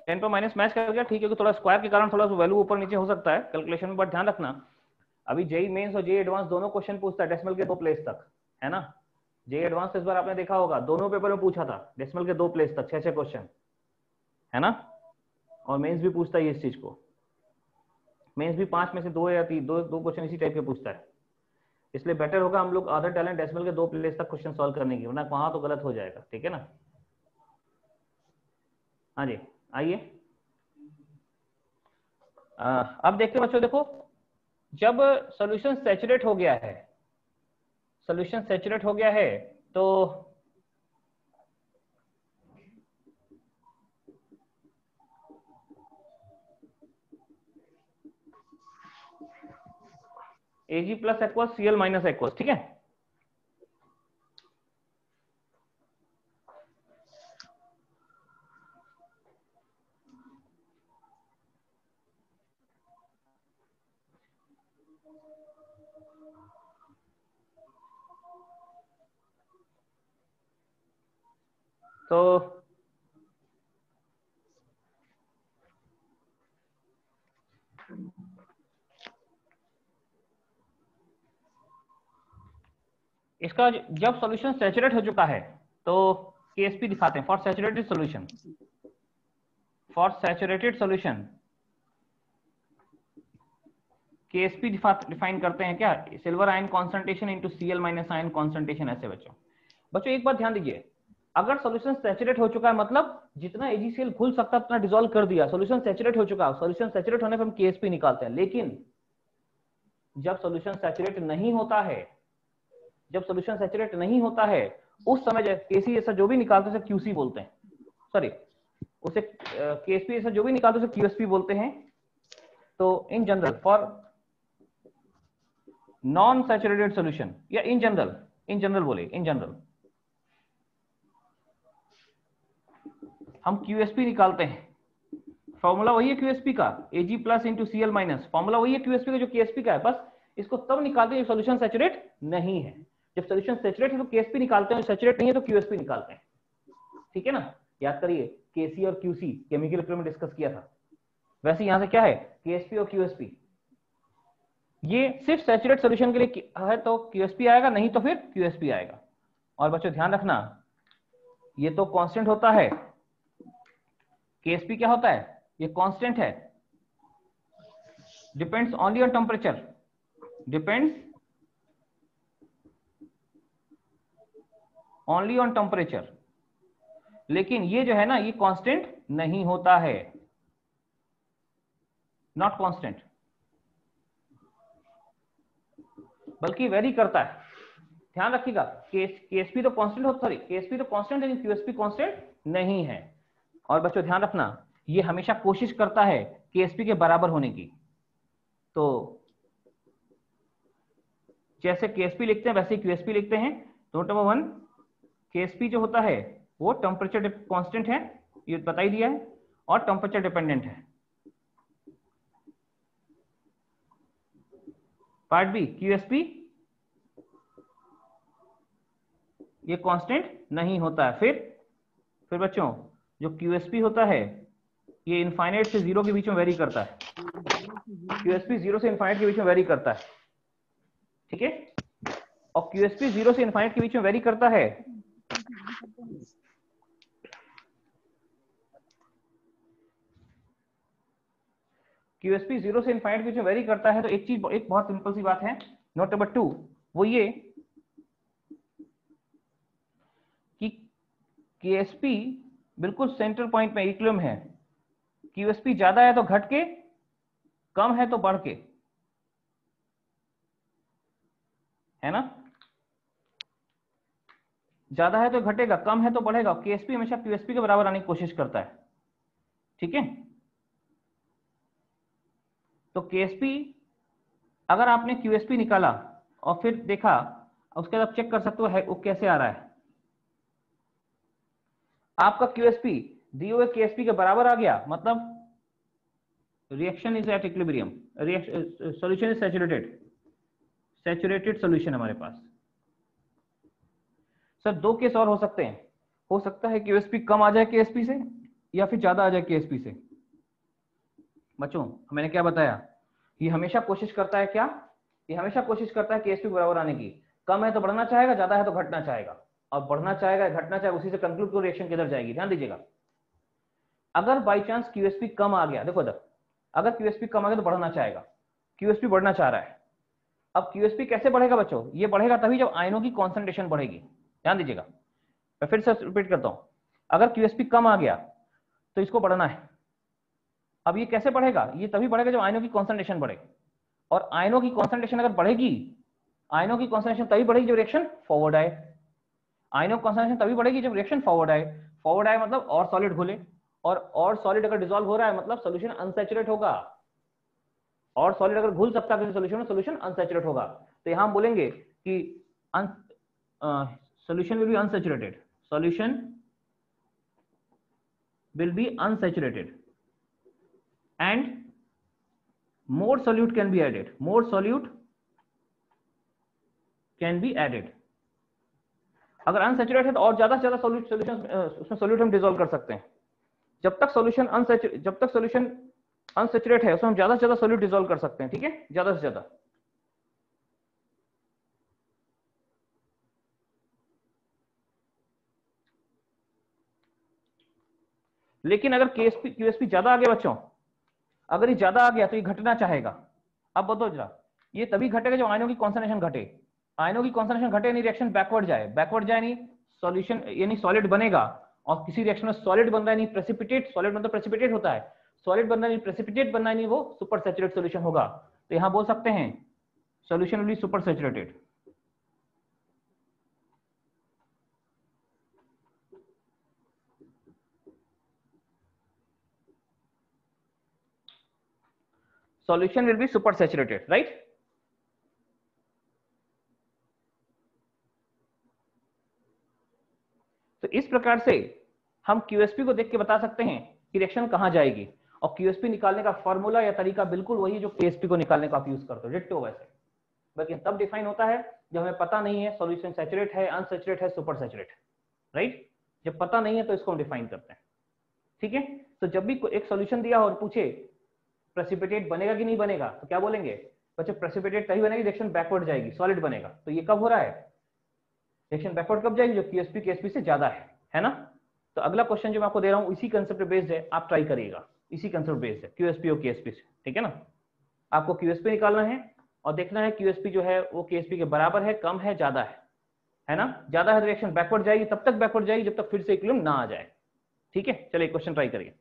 10 पर माइनस मैच कर गया, ठीक है, थोड़ा स्क्वायर के कारण थोड़ा वैल्यू ऊपर नीचे हो सकता है कैलकुलेशन में, बट ध्यान रखना अभी जेई मेंस और जेई एडवांस दोनों क्वेश्चन पूछता है डेसिमल के 2 प्लेस तक, है ना। जेई एडवांस इस बार आपने देखा होगा दोनों पेपर में पूछा था, डेसिमल के 2 प्लेस तक 6 क्वेश्चन, है ना। और मेंस भी पूछता है इस चीज को, मेंस भी 5 में से 2 या 3 दो क्वेश्चन इसी टाइप के पूछता है। इसलिए बेटर होगा हम लोग आदर डालें डेसिमल के 2 प्लेस तक क्वेश्चन सॉल्व करने की, वरना वहां तो गलत हो जाएगा, ठीक है ना। हाँ जी आइए, अब देखते हैं बच्चों, देखो जब सॉल्यूशन सैचुरेट हो गया है, सॉल्यूशन सैचुरेट हो गया है तो Ag plus aqueous Cl minus aqueous, ठीक है। तो इसका जब सॉल्यूशन सैचुरेट हो चुका है तो केएसपी दिखाते हैं, for saturated solution, for saturated solution Ksp define करते हैं क्या, silver ion concentration into Cl minus ion concentration, ऐसे बच्चों एक बात ध्यान दीजिए, अगर सॉल्यूशन सैचुरेट हो चुका है मतलब जितना एजीसीएल घुल सकता है उतना डिसॉल्व कर दिया, सॉल्यूशन सैचुरेट हो चुका है, सॉल्यूशन सैचुरेट होने पर हम केएसपी निकालते हैं। लेकिन जब सॉल्यूशन सैचुरेट नहीं होता है, जब सॉल्यूशन सैचुरेट नहीं होता है उस समय केसी ऐसा जो भी निकालते हैं उसे क्यूसी बोलते हैं, सॉरी उसे केएसपी ऐसा जो भी निकालते हैं उसे क्यूएसपी बोलते हैं। तो in general for non saturated solution, या इन जनरल बोले, इन जनरल हम क्यूएसपी निकालते हैं, फॉर्मूला वही है क्यूएसपी का, Ag plus into Cl minus, formula वही है क्यूएसपी का जो केएसपी का है, बस इसको तब निकालते हैं जब सॉल्यूशन सैचुरेट नहीं है। जब सॉल्यूशन सैचुरेट है तो केएसपी निकालते हैं, सैचुरेट नहीं है तो क्यूएसपी निकालते हैं, ठीक है ना। याद करिए केसी और क्यूसी केमिकल इक्विलिब्रियम में डिस्कस किया था, वैसे यहां से क्या है केएसपी और क्यूएसपी, ये सिर्फ सैचुरेट सॉल्यूशन के लिए है तो क्यूएसपी आएगा, नहीं तो फिर क्यूएसपी आएगा। और बच्चों ध्यान रखना ये तो कांस्टेंट होता है, केएसपी क्या होता है, ये कांस्टेंट है, depends only on temperature, depends only on temperature, लेकिन ये जो है ना ये कांस्टेंट नहीं होता है, नॉट कांस्टेंट, बल्कि वेरी करता है। ध्यान रखिएगा केएसपी तो कांस्टेंट होता है, केएसपी तो कांस्टेंट है लेकिन क्यूएसपी कांस्टेंट नहीं है। और बच्चों ध्यान रखना ये हमेशा कोशिश करता है केएसपी के बराबर होने की, तो जैसे केएसपी लिखते हैं वैसे ही क्यूएसपी लिखते हैं। नोट नंबर 1 KSP जो होता है वो टेम्परेचर कांस्टेंट है, ये बता ही दिया है, और टेम्परेचर डिपेंडेंट है। पार्ट बी QSP ये कांस्टेंट नहीं होता है। फिर बच्चों जो QSP होता है ये इनफाइनाइट से जीरो के बीच में वेरी करता है। QSP 0 से इनफाइनाइट के बीच में वेरी करता है, ठीक है। और QSP 0 से इनफाइनाइट के बीच में वेरी करता है QSP 0 से इनफाइनाइट के बीच में वेरी करता है, तो एक बहुत सिंपल सी बात है, नोट नंबर 2 वो ये कि KSP बिल्कुल सेंटर पॉइंट में इक्विलिब्रियम है। QSP ज्यादा है तो घट के, कम है तो बढ़ के, है ना। ज्यादा है तो घटेगा, कम है तो बढ़ेगा। KSP हमेशा QSP के बराबर आने की कोशिश करता है, ठीक है। तो KSP अगर आपने QSP निकाला और फिर देखा, उसके बाद आप चेक कर सकते हो है वो कैसे आ रहा है। आपका QSP दिए हुए KSP के बराबर आ गया, मतलब reaction is at equilibrium, solution is saturated solution हमारे पास। सर दो केस और हो सकते हैं, हो सकता है QSP कम आ जाए KSP से, या फिर ज्यादा आ जाए KSP से। बच्चों मैंने क्या बताया, ये हमेशा कोशिश करता है क्या, ये हमेशा कोशिश करता है KSP बराबर आने की। कम है तो बढ़ना चाहेगा, ज्यादा है तो घटना चाहेगा, और बढ़ना चाहेगा घटना चाहेगा, उसी से कंक्लूड करो रिएक्शन किधर जाएगी। ध्यान दीजिएगा, अगर बाई चांस QSP कम आ गया, देखो इधर, अगर QSP कम आ गया तो बढ़ना चाहेगा, QSP बढ़ना चाह रहा है। अब QSP कैसे बढ़ेगा बच्चों, ये बढ़ेगा तभी जब आयनों की कॉन्सेंट्रेशन बढ़ेगी। ध्यान दीजिएगा, मैं फिर से रिपीट करता हूं, अगर QSP कम आ गया तो इसको बढ़ना है। अब ये कैसे बढ़ेगा, ये तभी बढ़ेगा जब आयनों की कॉन्सेंट्रेशन बढ़े, और आयनों की कॉन्सेंट्रेशन अगर बढ़ेगी, आयनों की कॉन्सेंट्रेशन तभी बढ़ेगी जब रिएक्शन फॉरवर्ड आए। आयनों की कॉन्सेंट्रेशन तभी बढ़ेगी जब रिएक्शन फॉरवर्ड आए। फॉरवर्ड आए मतलब और सॉलिड घुले, और सॉलिड अगर डिसॉल्व हो रहा है मतलब सोल्यूशन अनसैचुरेट होगा, और सॉलिड अगर घुल सकता है सोल्यूशन में, सोल्यूशन अनसैचुरेट होगा। तो यहां हम बोलेंगे कि solution will be unsaturated, solution will be unsaturated and more solute can be added, more solute can be added। अगर अनसैचुरेटेड है तो और ज्यादा से ज्यादा सॉल्यूशन उसमें सॉल्यूट हम डिसॉल्व कर सकते हैं। जब तक सॉल्यूशन अनसैचुरेट है उसमें हम ज्यादा से ज्यादा सॉल्यूट डिसॉल्व कर सकते हैं, ठीक है, ज्यादा से ज्यादा। लेकिन अगर QSP ज्यादा आ गया बच्चों, अगर ये ज्यादा आ गया तो ये घटना चाहेगा। अब बताओ जरा, ये तभी घटेगा जब आयनों की कॉन्सेंट्रेशन घटे। आयनों की कॉन्सेंट्रेशन घटे नहीं, रिएक्शन बैकवर्ड जाए नहीं, सॉल्यूशन यानी सॉलिड बनेगा, और किसी रिएक्शन में सॉलिड बन रहा है नहीं प्रेसिपिटेट, सॉलिड मतलब प्रेसिपिटेट होता है, सॉलिड बनना नहीं प्रेसिपिटेट बनना नहीं, वो सुपर सैचुरेट सॉल्यूशन होगा। तो यहां बोल सकते हैं solution will be super saturated. solution will be super saturated, right? तो इस प्रकार से हम QSP को देख के बता सकते हैं कि रिएक्शन कहां जाएगी, और QSP निकालने का फॉर्मूला या तरीका बिल्कुल वही जो KSP को निकालने का आप यूज करते हो, डिट्टो वैसे, लेकिन तब डिफाइन होता है जब हमें पता नहीं है सॉल्यूशन सैचुरेट है, अनसैचुरेट है, सुपर सैचुरेट है, राइट। जब पता नहीं है तो इसको हम डिफाइन करते हैं, ठीक है। तो जब भी एक सॉल्यूशन दिया हो और पूछे प्रेसिपिटेट बनेगा कि नहीं बनेगा, तो क्या बोलेंगे बच्चे, प्रेसिपिटेट तभी बनेगी रिएक्शन बैकवर्ड जाएगी, सॉलिड बनेगा। तो ये कब हो रहा है, रिएक्शन बैकवर्ड कब जाएगी, जो QSP KSP से ज्यादा है ना। तो अगला क्वेश्चन जो मैं आपको दे रहा हूं इसी कंसेप्ट बेस्ड है, आप ट्राई करिएगा, इसी कंसेप्ट बेस्ड है QSP और KSP से, ठीक है ना। आपको QSP निकालना है और देखना है QSP जो है वो KSP के बराबर है, कम है, ज्यादा है ना। ज्यादा है तो रिएक्शन बैकवर्ड जाएगी, तब तक बैकवर्ड जाएगी जब तक फिर से इक्विलिब्रियम ना आ जाए, ठीक है। चलिए क्वेश्चन ट्राई करिए।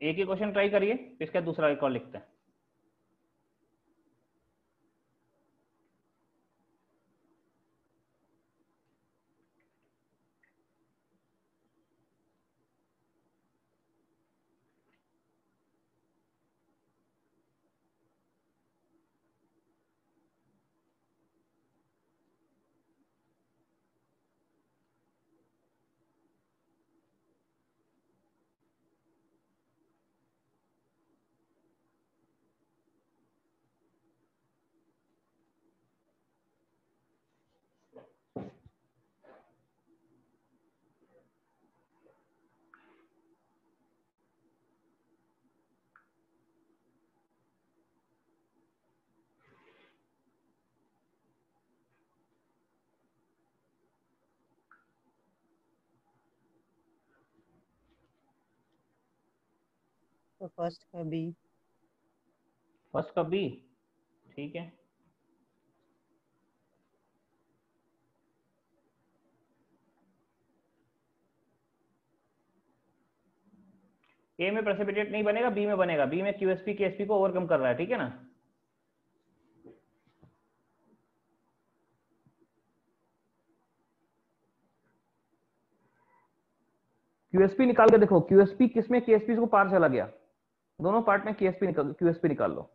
एक ही क्वेश्चन ट्राई करिए, इसका दूसरा एक और लिखते हैं। तो फर्स्ट का बी। फर्स्ट का बी, ठीक है। ए में प्रेसिपिटेट नहीं बनेगा, बी में बनेगा। बी में क्यूएसपी केएसपी को ओवरकम कर रहा है, ठीक है ना। क्यूएसपी निकाल के देखो, क्यूएसपी किसमें केएसपी को पार चला गया, दोनों पार्ट में क्यूएसपी निकाल लो।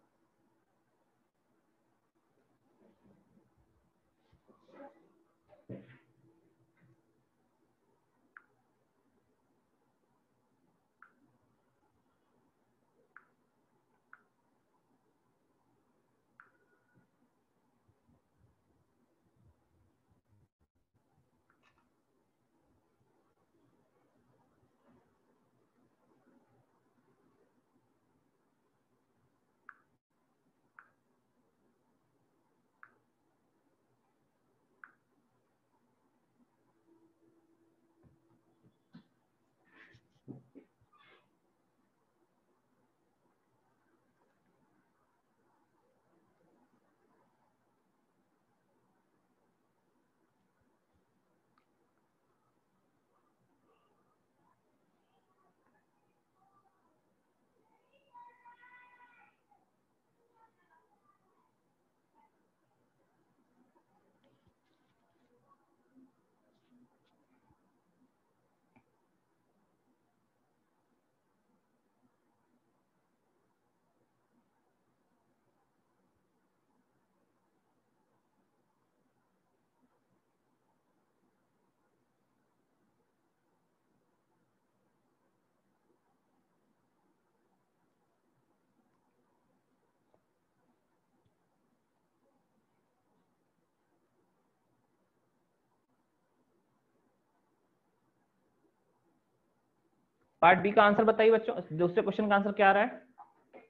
पार्ट बी का आंसर बताइए बच्चों, दूसरे क्वेश्चन का आंसर क्या आ रहा है,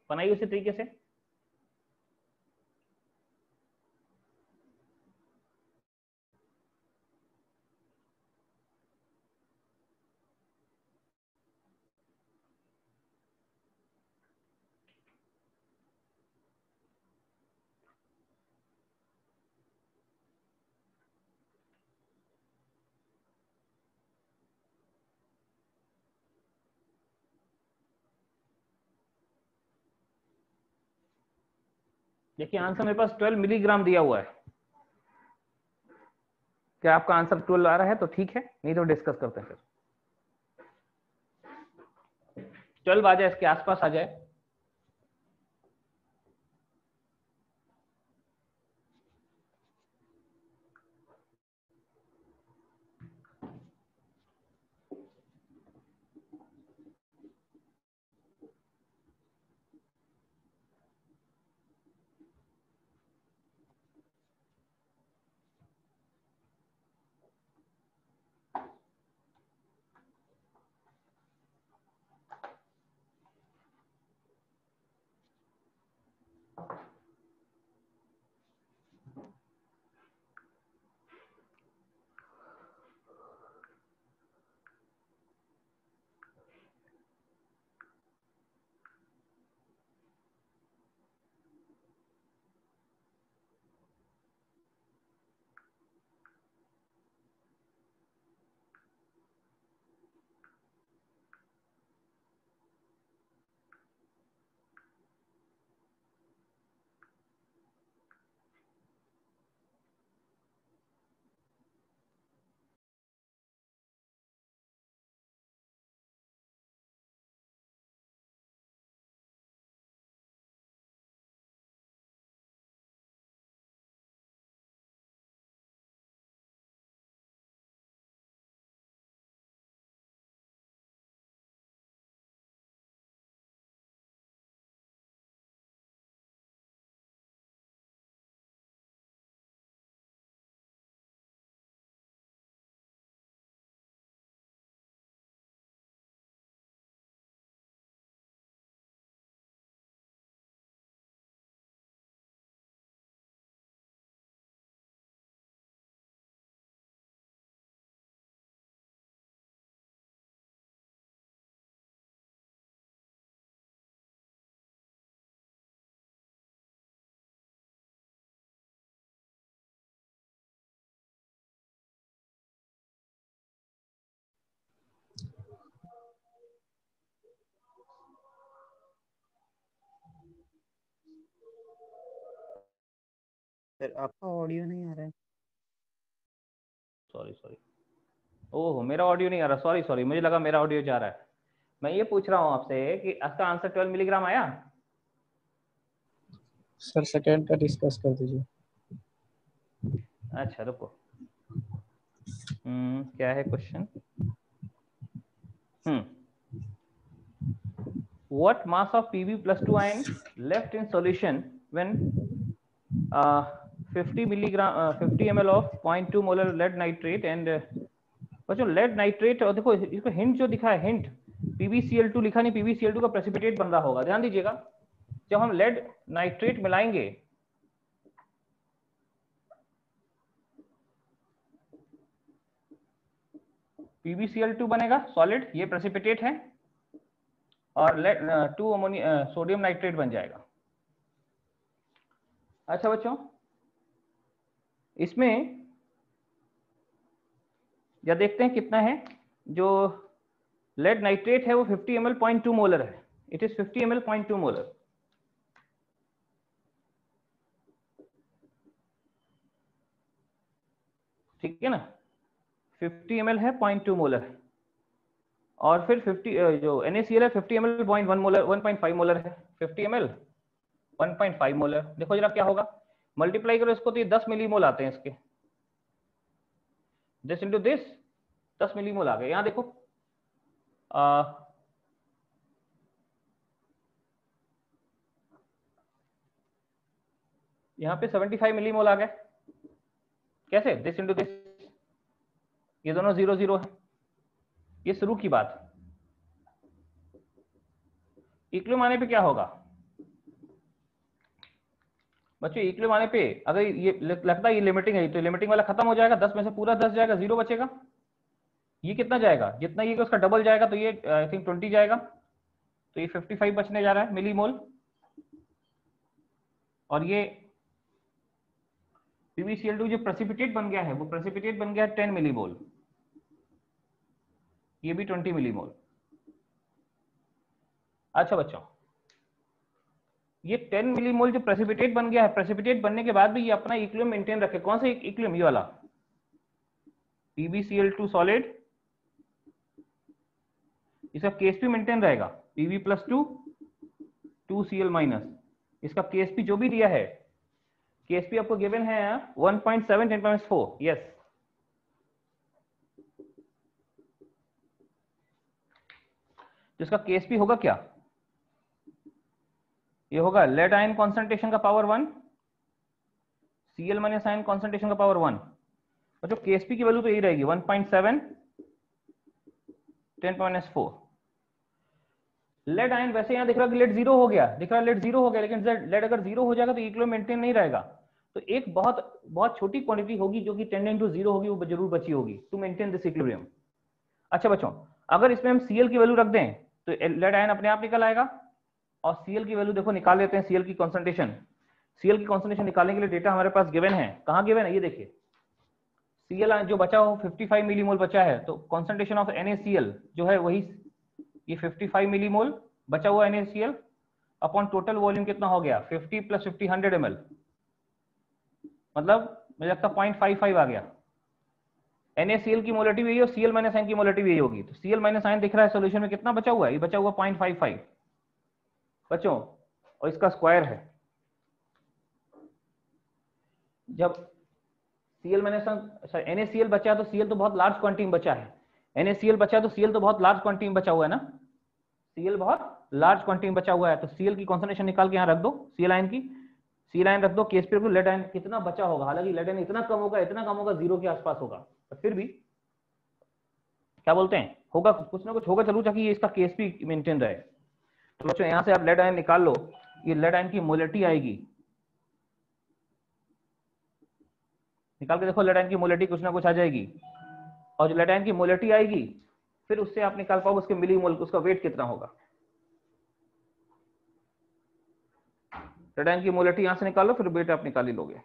बनाइए उसी तरीके से। देखिए आंसर मेरे पास 12 मिलीग्राम दिया हुआ है। क्या आपका आंसर 12 आ रहा है तो ठीक है, नहीं तो डिस्कस करते हैं फिर। 12 आ जाए, इसके आसपास आ जाए। सर आपका ऑडियो नहीं आ रहा है। सॉरी ओह मेरा ऑडियो नहीं आ रहा, सॉरी मुझे लगा मेरा ऑडियो जा रहा है। मैं ये पूछ रहा हूँ आपसे कि इसका आंसर 12 मिलीग्राम आया? सर सेकेंड का डिस्कस कर दीजिए। अच्छा रुको, क्या है question? What mass of Pb plus 2 ion left in solution when 50 ml of 0.2 molar lead nitrate and बच्चों लेड नाइट्रेट, और देखो इसको हिंट जो दिखा है, हिंट PbCl2 लिखा नहीं, PbCl2 का प्रेसिपिटेट बन रहा होगा, ध्यान दीजिएगा। जब हम लेड नाइट्रेट मिलाएंगे PbCl2 बनेगा सॉलिड, ये प्रेसिपिटेट है, और लेड 2 सोडियम नाइट्रेट बन जाएगा। अच्छा बच्चों, इसमें या देखते हैं कितना है। जो लेड नाइट्रेट है वो 50 ml 0.2 मोलर है, इट इज 50 ml 0.2 मोलर। ठीक है ना, 50 ml है 0.2 मोलर है, और फिर 50 जो NaCl है 50 ml 0.1 मोलर 1.5 मोलर है, 50 ml 1.5 मोलर। देखो जरा क्या होगा, मल्टीप्लाई करो इसको तो ये 10 मिलीमोल आते हैं इसके, दिस इंटू दिस 10 मिलीमोल आ गए। यहां देखो यहाँ पे 75 मिलीमोल आ गए। कैसे? दिस इंटू दिस, ये दोनों 0 0 है। ये शुरू की बात। इक्विलिब्रियम आने पे क्या होगा बच्चों? इक्विलिब्रियम आने पे अगर ये लगता है ये लिमिटिंग है, तो लिमिटिंग वाला खत्म हो जाएगा, 10 में से पूरा 10 जाएगा, 0 बचेगा। ये कितना जाएगा? जितना ये उसका डबल जाएगा, तो ये आई थिंक 20 जाएगा, तो ये 55 बचने जा रहा है मिलीमोल। और ये PbCl2 जो प्रेसिपिटेट बन गया है, वो प्रेसिपिटेट बन गया है 10 मिलीमोल, ये भी 20 मिलीमोल। अच्छा बच्चों, ये 10 मिलीमोल जो प्रेसिपिटेट बन गया है, प्रेसिपिटेट बनने के बाद भी ये अपना इक्विलिब्रियम मेंटेन रखे। कौन सा इक्विलिब्रियम? ये वाला PbCl2 सॉलिड, इसका KSP मेंटेन रहेगा, Pb+2 2Cl-। इसका KSP जो भी दिया है, KSP आपको गिवन है 1.7 10⁻⁴। यस, जिसका KSP होगा क्या? ये होगा लेड आयन कॉन्सेंट्रेशन का पावर 1, Cl- आयन कॉन्सेंट्रेशन का पावर 1, और जो KSP की वैल्यू तो यही रहेगी 1.7 10⁻⁴। लेड आयन वैसे यहां दिख रहा है कि लेड 0 हो गया, दिख रहा है लेड 0 हो गया, लेकिन लेड अगर 0 हो जाएगा तो इक्विलिब्रियम मेंटेन नहीं रहेगा। तो एक बहुत बहुत छोटी क्वांटिटी होगी जो कि टेंडेंट टू 0 होगी, वो जरूर बची होगी टू मेंटेन दिस इक्विलिब्रियम। अच्छा बच्चों, अगर इसमें हम Cl की वैल्यू रख दें तो लेड आयन अपने आप निकल आएगा। और Cl की वैल्यू देखो निकाल लेते हैं, Cl की कॉन्सेंट्रेशन। Cl की कॉन्सेंट्रेशन निकालने के लिए डेटा हमारे पास गिवन है। कहाँ गिवन है? ये देखिए, Cl जो बचा हो 55 मिलीमोल बचा है, तो कॉन्सेंट्रेशन ऑफ NaCl जो है वही ये 55 मिलीमोल बचा हुआ NaCl अपॉन टोटल वॉल्यूम कितना हो गया 50 + 50 100 ml, मतलब मुझे लगता है 0.55 आ गया। NaCl की मोलरिटी भी यही और Cl- आयन की मोलरिटी भी यही होगी। तो Cl- आयन दिख रहा है सोल्यूशन में कितना बचा हुआ है? ये बचा हुआ 0.55 बच्चों, और इसका स्क्वायर है। जब NaCl बचा तो Cl तो बहुत लार्ज क्वांटिटी में बचा है, NaCl बचा तो Cl तो बहुत लार्ज क्वांटिटी में बचा हुआ है ना, Cl बहुत लार्ज क्वांटिटी में बचा हुआ है। तो Cl की कॉन्सेंट्रेशन निकाल के यहाँ रख दो, Cl आयन की, Cl आयन रख दो, KSP रख दो, लेड आयन कितना बचा होगा? हालांकि लेड आयन इतना कम होगा, 0 के आसपास होगा, पर फिर भी क्या बोलते हैं, होगा कुछ ना कुछ होगा जरूर, ताकि ये इसका KSP मेंटेन रहे। तो बच्चों यहाँ से आप लेड आयन निकाल लो, ये लेड आयन की मोलरिटी आएगी, निकाल के देखो लेड आयन की मोलरिटी कुछ ना कुछ आ जाएगी। और जो लेड आयन की मोलरिटी आएगी, फिर उससे आप निकाल पाओगे उसके मिलीमोल, उसका वेट कितना होगा। लेड आयन की मोलरिटी यहां से निकालो, फिर वेट आप निकाल ही लोगे।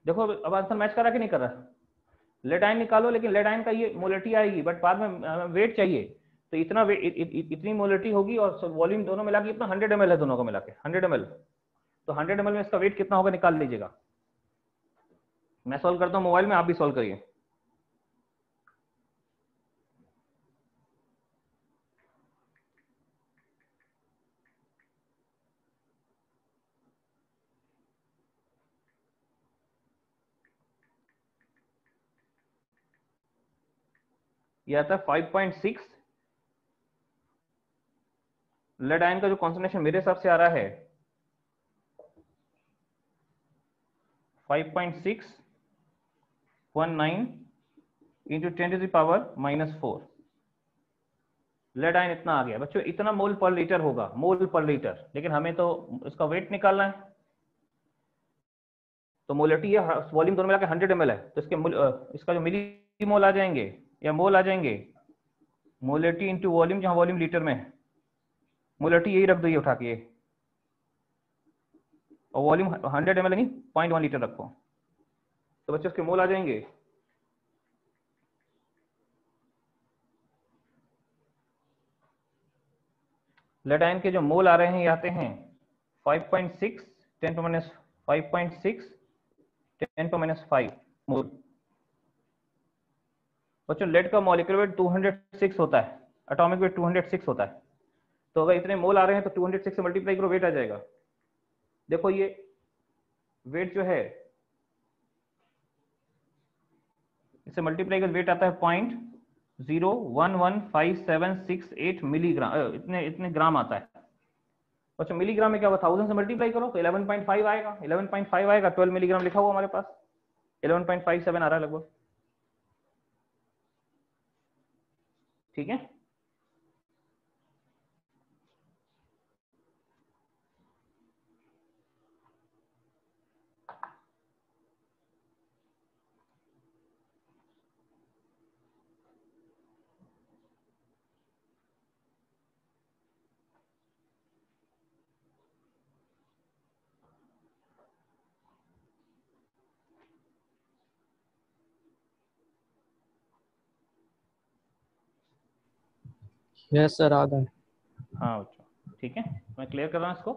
देखो अब आंसर मैच कर रहा कि नहीं कर रहा? लेड आयन निकालो, लेकिन लेड आयन का ये मोलरिटी आएगी, बट बाद में वेट चाहिए, तो इतना इतनी मोलरिटी होगी और वॉल्यूम दोनों मिला के इतना 100 ml है, दोनों को मिला के 100 ml। तो 100 ml में इसका वेट कितना होगा निकाल लीजिएगा। मैं सॉल्व करता हूँ मोबाइल में, आप भी सॉल्व करिए। ये आता है 5.6। लेड आयन का जो कॉन्सेंट्रेशन मेरे हिसाब से आ रहा है 5.619 इंटू 10⁻⁻⁴। लेड आयन इतना आ गया बच्चों, इतना मोल पर लीटर होगा, मोल पर लीटर, लेकिन हमें तो इसका वेट निकालना है। तो मोलरिटी है, वॉल्यूम दोनों मिलाकर 100 ml है, तो इसका जो मिली मोल आ जाएंगे या मोल आ जाएंगे, मोलरिटी इंटू वॉल्यूम, जहां वॉल्यूम लीटर में है, मोलरिटी यही रख दो ये उठा के, और वॉल्यूम 100 ml नहीं 0.1 लीटर रखो, तो बच्चों इसके मोल आ जाएंगे। लेड आयन के जो मोल आ रहे हैं ये आते हैं 5.6 10⁻⁵ मोल। बच्चों लेड का मॉलिक्यूलर वेट 206 होता है, एटॉमिक वेट 206 होता है, तो अगर इतने मोल आ रहे हैं तो 206 से मल्टीप्लाई करो, वेट आ जाएगा। देखो ये वेट जो है, इससे मल्टीप्लाई कर वेट आता है 0.011568 मिलीग्राम, इतने ग्राम आता है। अच्छा मिलीग्राम में क्या हुआ, 1000 से मल्टीप्लाई करो तो 11.5 आएगा, 11.5 आएगा, 12 मिलीग्राम लिखा हुआ हमारे पास, 11.57 आ रहा है लगभग। ठीक है, यस सर आ गए। हाँ बच्चों ठीक है, मैं क्लियर कर रहा हूँ इसको।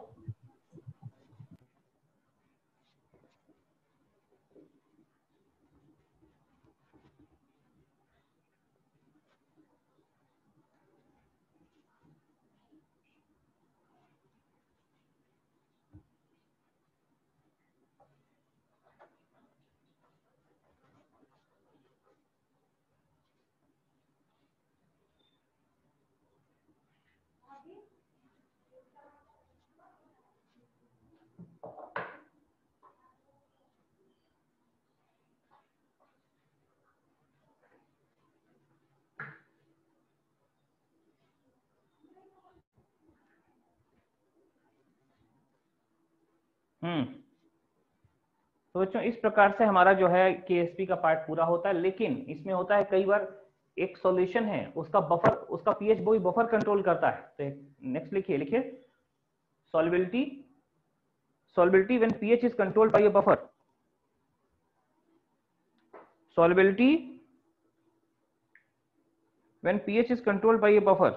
तो बच्चों इस प्रकार से हमारा जो है केएसपी का पार्ट पूरा होता है, लेकिन इसमें होता है कई बार एक सॉल्यूशन है उसका बफर, उसका पीएच वो बफर कंट्रोल करता है। तो नेक्स्ट लिखिए, solubility, solubility when pH is controlled by a buffer, solubility when pH is controlled by a buffer।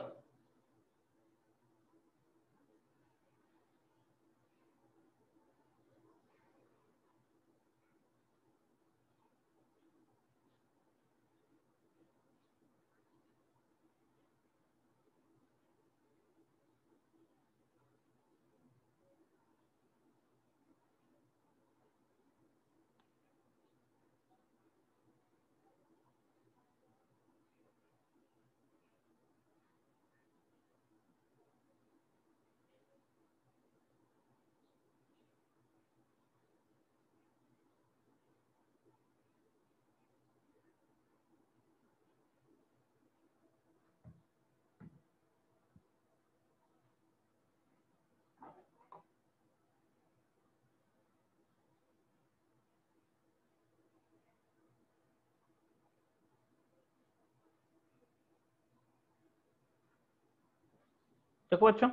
देखो बच्चों,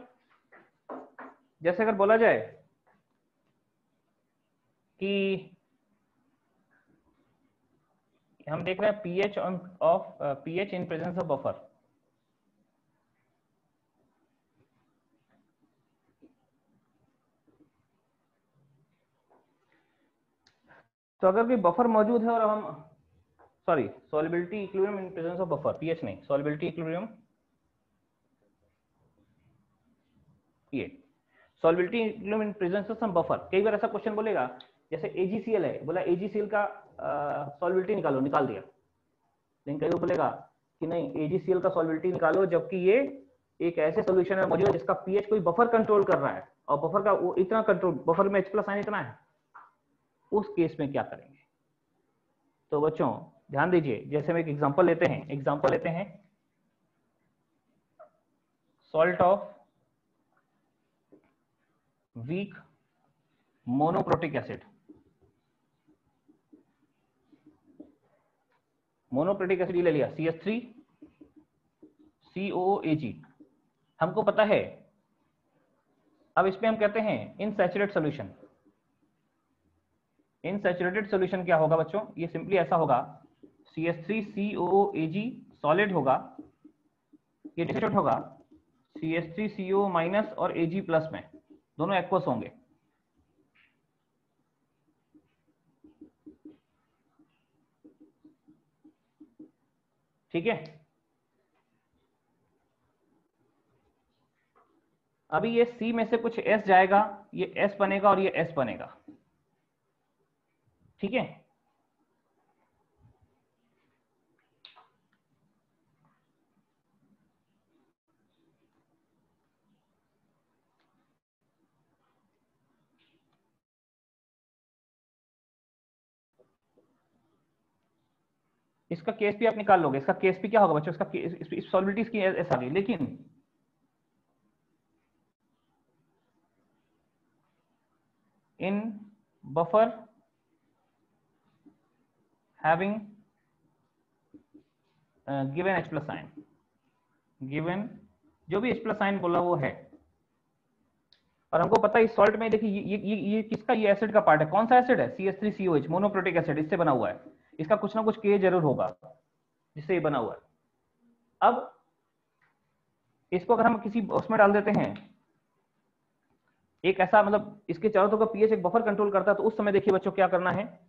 जैसे अगर बोला जाए कि हम देख रहे हैं pH of pH in presence of buffer. तो अगर कोई बफर मौजूद है और हम sorry solubility equilibrium in presence of buffer, pH नहीं, solubility equilibrium pH, solubility equilibrium in presence of some buffer. कई बार ऐसा क्वेश्चन बोलेगा, जैसे AgCl है, बोला AgCl का सॉल्युबिलिटी निकालो, निकाल दिया। लेकिन कई बार बोलेगा कि नहीं AgCl का सॉल्युबिलिटी निकालो जबकि ये एक ऐसे सॉल्यूशन में मौजूद है जिसका पीएच कोई बफर कंट्रोल कर रहा है और बफर का वो इतना कंट्रोल, बफर में H+ आयन इतना है, उस केस में क्या करेंगे? तो बच्चों ध्यान दीजिए, जैसे हम एक एग्जांपल लेते हैं, salt of weak monoprotic acid. Monoprotic acid ले लिया, CH3 COOAg, हमको पता है। अब इसमें हम कहते हैं इनसैचुरेट सॉल्यूशन। इनसैचुरेटेड सॉल्यूशन क्या होगा बच्चों? ये सिंपली ऐसा होगा, CH3 COOAg सॉलिड होगा, ये डिसोसिएट होगा CH3 CO- और Ag+ में, दोनों एक्वस होंगे। ठीक है, अभी ये C में से कुछ S जाएगा, ये S बनेगा और ये S बनेगा। ठीक है, इसका केस भी आप निकाल लोगे। इसका केस भी क्या होगा बच्चों? इसका सॉल्युबिलिटी इसकी ऐसा गई, लेकिन in buffer having given H+ ion, given जो भी H+ आयन बोला वो है, और हमको पता है इस सॉल्ट में, देखिए ये किसका, ये एसिड का पार्ट है। कौन सा एसिड है? CH3COH, मोनोप्रोटिक एसिड, इससे बना हुआ है। इसका कुछ ना कुछ K जरूर होगा जिससे ये बना हुआ है। अब इसको अगर हम किसी उसमें डाल देते हैं, एक ऐसा मतलब इसके चारों तरफ का पीएच एक बफर कंट्रोल करता है, तो उस समय देखिए बच्चों क्या करना है,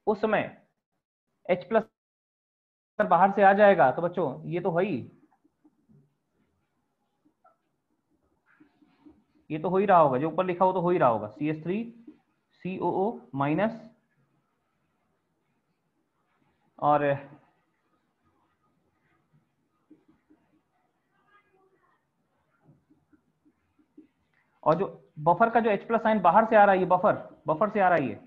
उस समय H+ बाहर से आ जाएगा, तो बच्चों ये तो हो ही रहा होगा, जो ऊपर लिखा हो तो हो ही रहा होगा, CH3 COO- और जो बफर का जो H+ आयन बाहर से आ रहा है, ये बफर से आ रहा है ये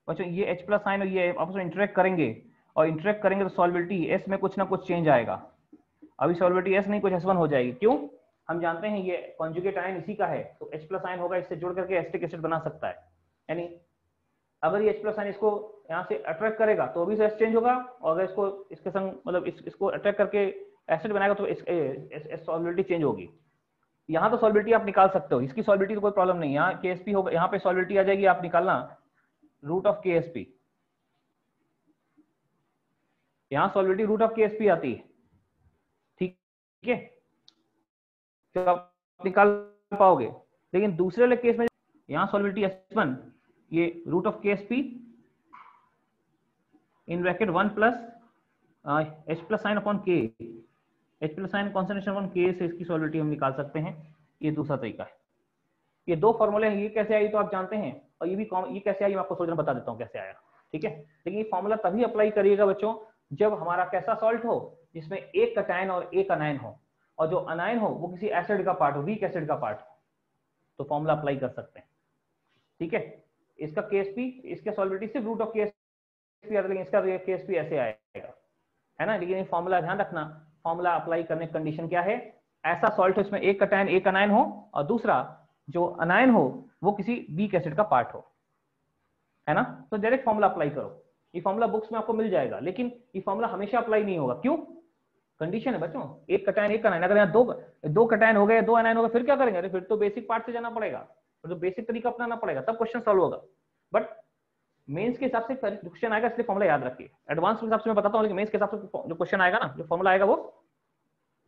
बच्चों, ये H+ आयन और ये आपस में इंटरेक्ट करेंगे तो सॉल्युबिलिटी S में कुछ ना कुछ चेंज आएगा। अभी सॉल्युबिलिटी S नहीं, कुछ S1 हो जाएगी। क्यों? हम जानते हैं ये कॉन्जुगेट आयन इसी का है, तो H+ आयन होगा, इससे जुड़ करके एसिटिक एसिड बना सकता है। यानी अगर ये H+ आयन इसको यहाँ से अट्रैक्ट करेगा तो अभी से S चेंज होगा, और अगर इसको इसके संग मतलब इसको अट्रैक्ट करके एसिड बनाएगा तो सॉल्युबिलिटी चेंज होगी। यहाँ तो सॉल्युबिलिटी आप निकाल सकते हो, इसकी सॉल्युबिलिटी तो कोई प्रॉब्लम नहीं। यहाँ KSP होगा, यहाँ पे सॉल्युबिलिटी आ जाएगी, आप निकालना √ KSP, यहाँ सॉल्युबिलिटी √ KSP आती है। ठीक है, तो आप निकाल पाओगे। लेकिन दूसरे वाले केस में यहाँ सॉल्युबिलिटी S1, ये √ KSP in bracket 1 + H+ ion upon K, H+ ion concentration upon K से इसकी सॉल्युबिलिटी हम निकाल सकते हैं। ये दूसरा तरीका है। ये दो फॉर्मूले हैं, ये कैसे आई तो आप जानते हैं, और ये कैसे आई मैं आपको थोड़ी देर बता देता हूँ कैसे आया। ठीक है, लेकिन ये फॉर्मूला तभी अप्लाई करिएगा बच्चों जब हमारा कैसा सॉल्ट हो जिसमें एक कटायन और एक अनायन हो, और जो अनायन हो वो किसी एसिड का पार्ट हो, वीक एसिड का पार्ट हो, तो फॉर्मूला अप्लाई कर सकते हैं। ठीक है, इसका KSP, इसके सॉल्युबिलिटी सिर्फ √ KSP आता है, लेकिन इसका KSP ऐसे आएगा, है ना। लेकिन ये फॉर्मूला ध्यान रखना, फॉर्मूला अप्लाई करने की कंडीशन क्या है? ऐसा सॉल्ट हो इसमें एक कटायन एक अनायन हो, और दूसरा जो अनायन हो वो किसी वीक एसिड का पार्ट हो, है ना। तो डायरेक्ट फॉर्मूला अप्लाई करो। ये फॉर्मूला बुक्स में आपको मिल जाएगा, लेकिन ये फॉर्मूला हमेशा अप्लाई नहीं होगा। क्यों? कंडीशन है बच्चों, एक कटायन एक अनायन। अगर यहाँ दो कटायन हो गए, दो अनायन हो गए, फिर क्या करेंगे? अरे फिर तो बेसिक पार्ट से जाना पड़ेगा, फिर तो बेसिक तरीका अपनाना पड़ेगा, तब क्वेश्चन सॉल्व होगा। बट मेंस के हिसाब से क्वेश्चन आएगा, इसलिए फॉर्मूला याद रखिए। एडवांस के हिसाब से मैं बताता हूँ, लेकिन मेंस के हिसाब से जो क्वेश्चन आएगा ना, जो फॉर्मूला आएगा वो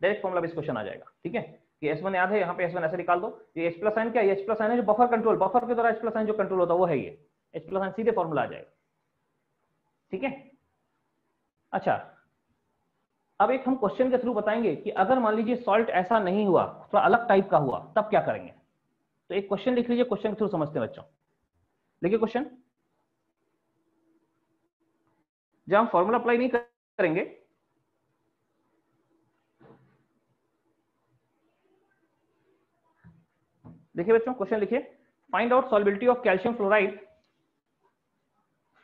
डायरेक्ट फॉर्मूला बेस्ड क्वेश्चन आ जाएगा। ठीक है, ये S1 याद है, यहाँ पे S1 ऐसे निकाल दो। ये H प्लस साइन क्या है? H प्लस साइन है जो बफर कंट्रोल, बफर के द्वारा H प्लस साइन जो कंट्रोल होता है वो है ये H प्लस साइन, सीधे फॉर्मूला आ जाएगा। ठीक है, अच्छा अब एक हम क्वेश्चन के थ्रू बताएंगे कि अगर मान लीजिए सॉल्ट ऐसा नहीं हुआ, थोड़ा अलग टाइप का हुआ, तब क्या करेंगे। तो एक क्वेश्चन लिख लीजिए, क्वेश्चन के थ्रू समझते हैं बच्चों। देखिए क्वेश्चन, जब हम फॉर्मूला अप्लाई नहीं करेंगे, देखिए बच्चों क्वेश्चन लिखिए, find out solubility of calcium fluoride,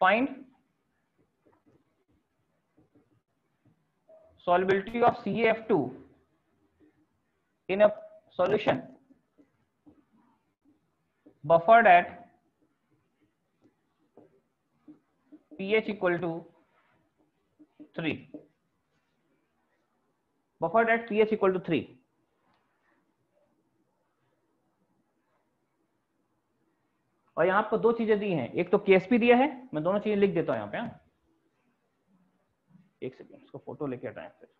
find solubility of CaF2 in a solution buffered at pH equal to 3, buffered at pH equal to 3। और यहां आपको दो चीजें दी हैं, एक तो KSP दिया है, मैं दोनों चीजें लिख देता हूं यहां पे। एक सेकेंड, इसको फोटो लेके हटाएं फिर।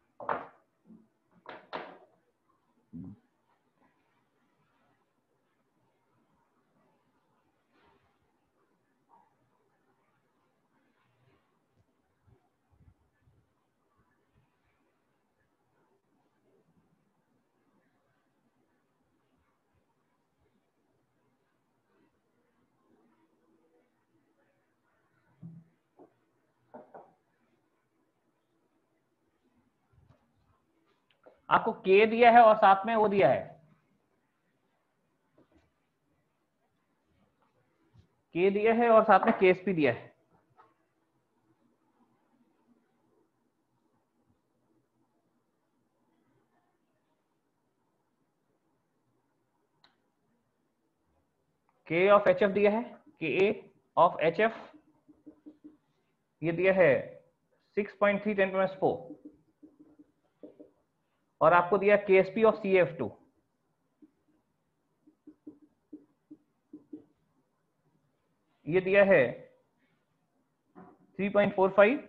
आपको K दिया है और साथ में वो दिया है, K दिया है और साथ में KSP दिया है। K ऑफ HF दिया है, Ka ऑफ HF ये दिया है 6.3 10 4, और आपको दिया KSP ऑफ CaF2 ये दिया है 3.45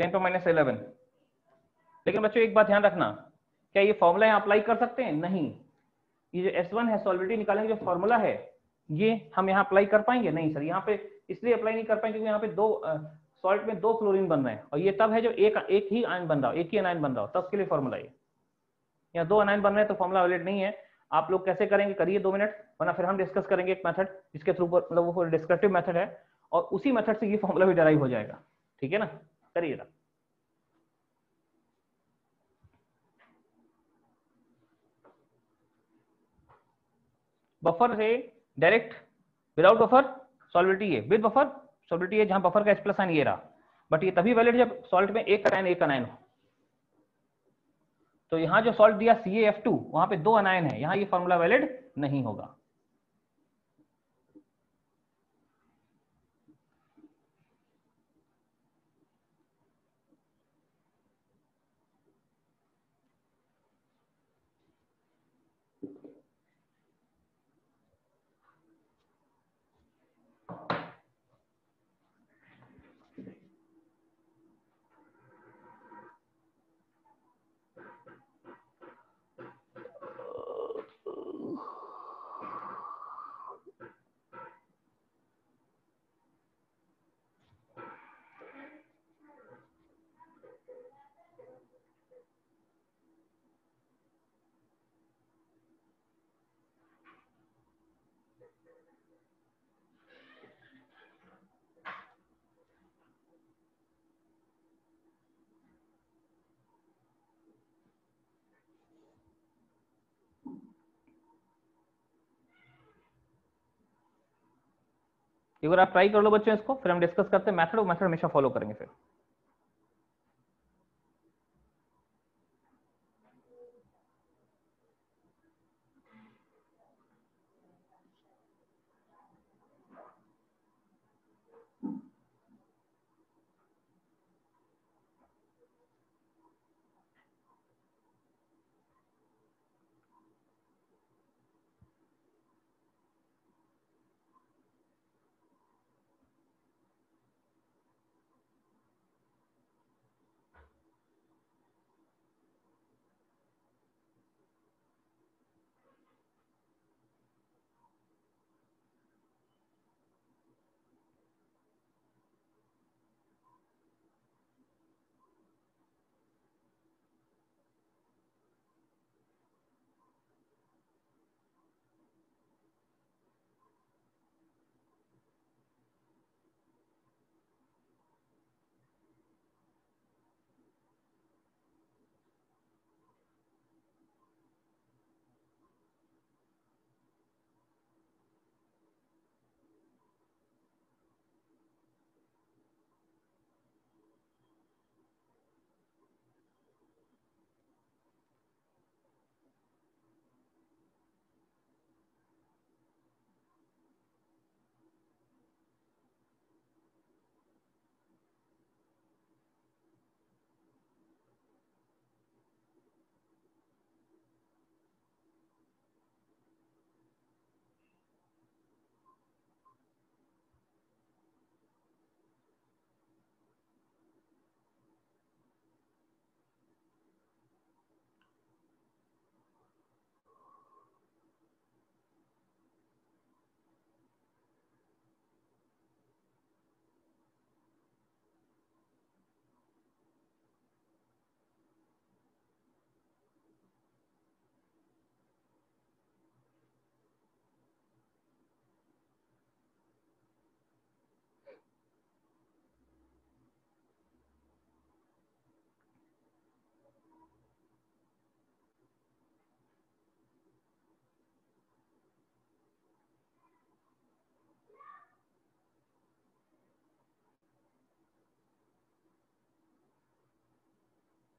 10⁻11। लेकिन बच्चों एक बात ध्यान रखना, क्या ये फॉर्मूला यहाँ अप्लाई कर सकते हैं? नहीं। ये जो S1 है, सॉल्युबिलिटी निकालने जो फॉर्मूला है, ये हम यहाँ अप्लाई कर पाएंगे? नहीं सर, यहाँ पे इसलिए अप्लाई नहीं कर पाएंगे क्योंकि यहाँ पे दो सॉल्ट में दो क्लोरीन बन रहे हैं, और ये तब है जो एक ही आयन बन रहा हो, एक ही अनायन बन रहा हो, तब के लिए फॉर्मूला ये। यहाँ दो अनायन बन रहे हैं तो फॉर्मूला वैलिड नहीं है। आप लोग कैसे करेंगे, करिए 2 मिनट, वरना फिर हम डिस्कस करेंगे एक मेथड जिसके थ्रू, मतलब वो डिस्क्रिप्टिव मेथड है, और उसी मेथड से ये फॉर्मूला भी डेराइव हो जाएगा। ठीक है ना, करिएगा। बफर है डायरेक्ट, विदाउट बफर सॉल्युबिलिटी है, विद बफर सॉल्युबिलिटी है, जहां बफर का H प्लस साइन ये रहा, बट ये तभी वैलिड जब सॉल्ट में एक अनायन हो। तो यहाँ जो सॉल्ट दिया CaF2, वहां पे दो अनायन है, यहाँ ये फॉर्मूला वैलिड नहीं होगा। एक बार आप ट्राई कर लो बच्चों इसको, फिर हम डिस्कस करते हैं मेथड, मेथड हमेशा फॉलो करेंगे फिर।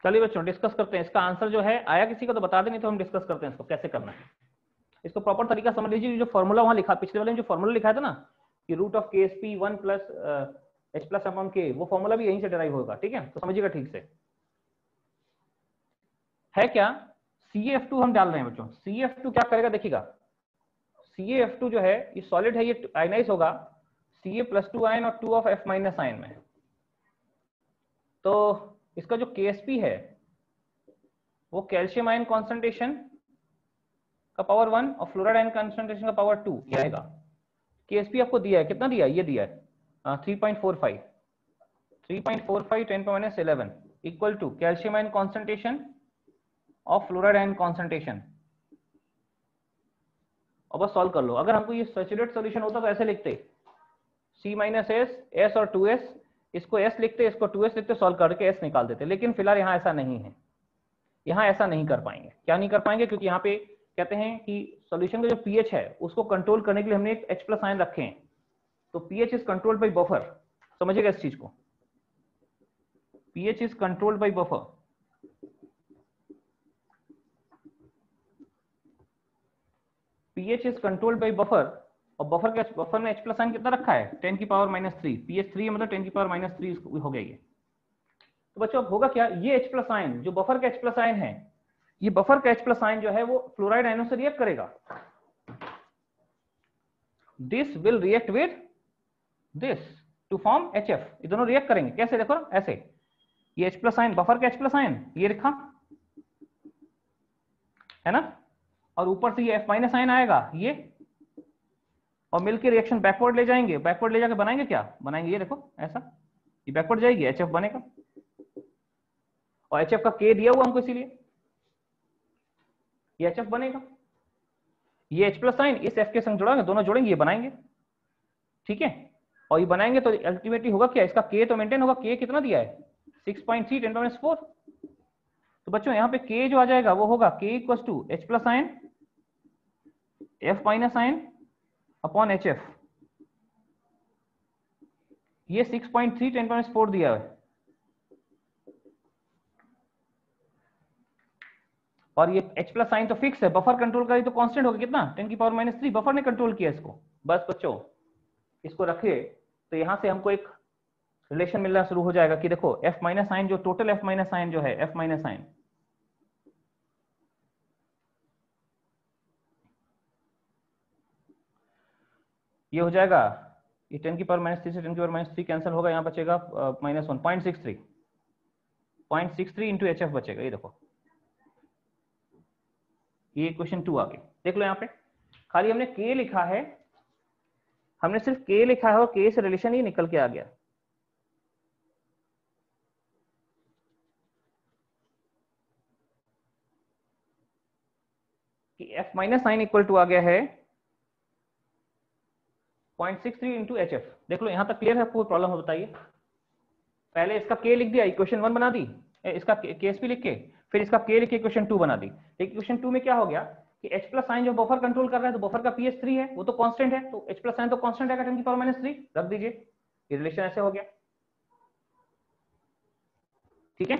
चलिए बच्चों डिस्कस करते हैं। इसका आंसर जो है आया किसी को तो बता दें, नहीं तो हम डिस्कस करते हैं इसको कैसे करना है। इसको प्रॉपर तरीका समझ लीजिए। जो फॉर्मूला वहां लिखा, पिछले वाले में जो फॉर्मूला लिखा था ना कि रूट ऑफ के S P 1 plus H plus upon के, वो फॉर्मूला भी यहीं से डिराइव होगा। ठीक है, तो समझिएगा ठीक से। है क्या CaF2 हम डाल रहे हैं बच्चों। CaF2 क्या करेगा देखिएगा। CaF2 जो है ये सॉलिड है, ये आयनाइज होगा Ca+2 आयन और 2 ऑफ F- आयन में। तो इसका जो KSP है वो कैल्शियम आयन कॉन्सेंट्रेशन का पावर 1 और फ्लोराइड आयन कॉन्सेंट्रेशन का पावर 2 ये आएगा। KSP आपको दिया है, कितना दिया है, ये दिया है 3.45 10 11 equal to calcium ion concentration और फ्लोराइड आयन कॉन्सेंट्रेशन। और बस सॉल्व कर लो। अगर हमको ये सैचुरेट सॉल्यूशन होता तो ऐसे लिखते C-S, S और 2S, इसको S लिखते, इसको 2S लिखते, सॉल्व करके S निकाल देते। लेकिन फिलहाल यहाँ ऐसा नहीं है, यहाँ ऐसा नहीं कर पाएंगे। क्या नहीं कर पाएंगे? क्योंकि यहाँ पे कहते हैं कि सॉल्यूशन का जो pH है उसको कंट्रोल करने के लिए हमने एक H+ आयन रखे हैं। तो pH is controlled by buffer. समझिएगा इस चीज को, pH is controlled by buffer. pH is controlled by buffer. और बफर में H+ आयन कितना रखा है 10 की पावर -3। pH 3 मतलब 10 की पावर -3 हो गया ये। तो बच्चों अब होगा क्या, ये H+ आयन जो बफर का H+ आयन है, ये बफर का H+ आयन जो है वो फ्लोराइड आयनों से रिएक्ट करेगा। This will react with this to form HF। ये दोनों रिएक्ट करेंगे कैसे, देखो ऐसे। ये H+ आयन बफर का H+ आयन ये लिखा है ना, और ऊपर से ये F- आयन आएगा ये, और मिलकर रिएक्शन बैकवर्ड ले जाएंगे। बैकवर्ड ले जाकर बनाएंगे क्या, बनाएंगे ये देखो ऐसा, ये बैकवर्ड जाएगी, HF बनेगा। और HF का K दिया हुआ हमको, इसीलिए ये HF बनेगा। ये H+ आयन इस F के संग जुड़ा, दोनों जोड़ेंगे, ये बनाएंगे। ठीक है, और ये बनाएंगे तो अल्टीमेटली होगा क्या, इसका K तो मेंटेन होगा। K कितना दिया है 6.3 10⁻⁴। तो बच्चों यहाँ पे K जो आ जाएगा वो होगा K equal to H+ ion F- ion upon HF। ये 6.3 10⁻⁴ दिया है, और ये H+ आयन तो फिक्स है। बफर कंट्रोल का तो कांस्टेंट होगा कितना 10 की पावर -3। बफर ने कंट्रोल किया इसको। बस बच्चों इसको रखिए, तो यहां से हमको एक रिलेशन मिलना शुरू हो जाएगा कि देखो F- आयन जो टोटल F- आयन जो है F- आयन, ये हो जाएगा, ये 10 की पावर -3 से 10 की पावर -3 कैंसिल होगा, यहाँ बचेगा -1 0.63 इंटू HF बचेगा। ये देखो ये क्वेश्चन 2 आ गई। देख लो यहाँ पे खाली हमने K लिखा है, हमने सिर्फ K लिखा है और K से रिलेशन ही निकल के आ गया। कि F- आयन इक्वल टू आ गया है 0.63 इंटू HF। देख लो यहाँ तक क्लियर है, कोई प्रॉब्लम हो बताइए। पहले इसका K लिख दिया, इक्वेशन 1 बना दी, इसका KSP लिख के, फिर इसका K लिख के इक्वेशन 2 बना दी। लेकिन इक्वेशन 2 में क्या हो गया कि H+ आयन जो बफर कंट्रोल कर रहा है, तो बफर का pH 3 है, वो तो कांस्टेंट है, तो H+ आयन तो कांस्टेंट आएगा 10 की पावर -3, रख दीजिए। ये रिलेशन ऐसे हो गया। ठीक है,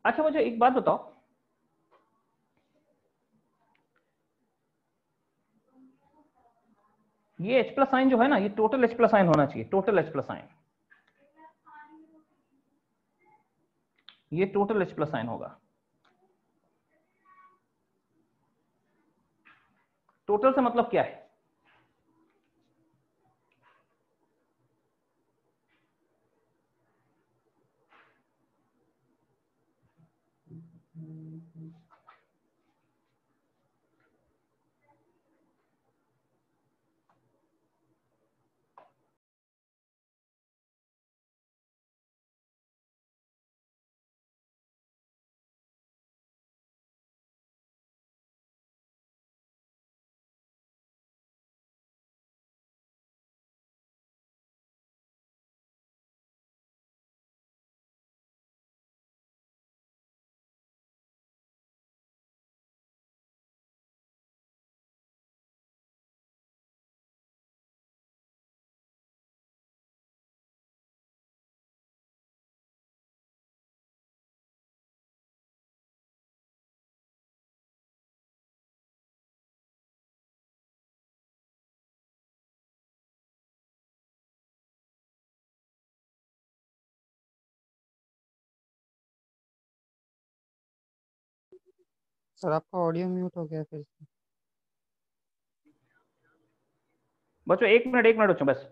अच्छा मुझे एक बात बताओ, ये H+ आयन जो है ना, ये टोटल H+ आयन होना चाहिए, टोटल H+ आयन, ये टोटल H+ आयन होगा। टोटल से मतलब क्या है, सर आपका ऑडियो म्यूट हो गया फिर से। बच्चों 1 मिनट बच्चों बस।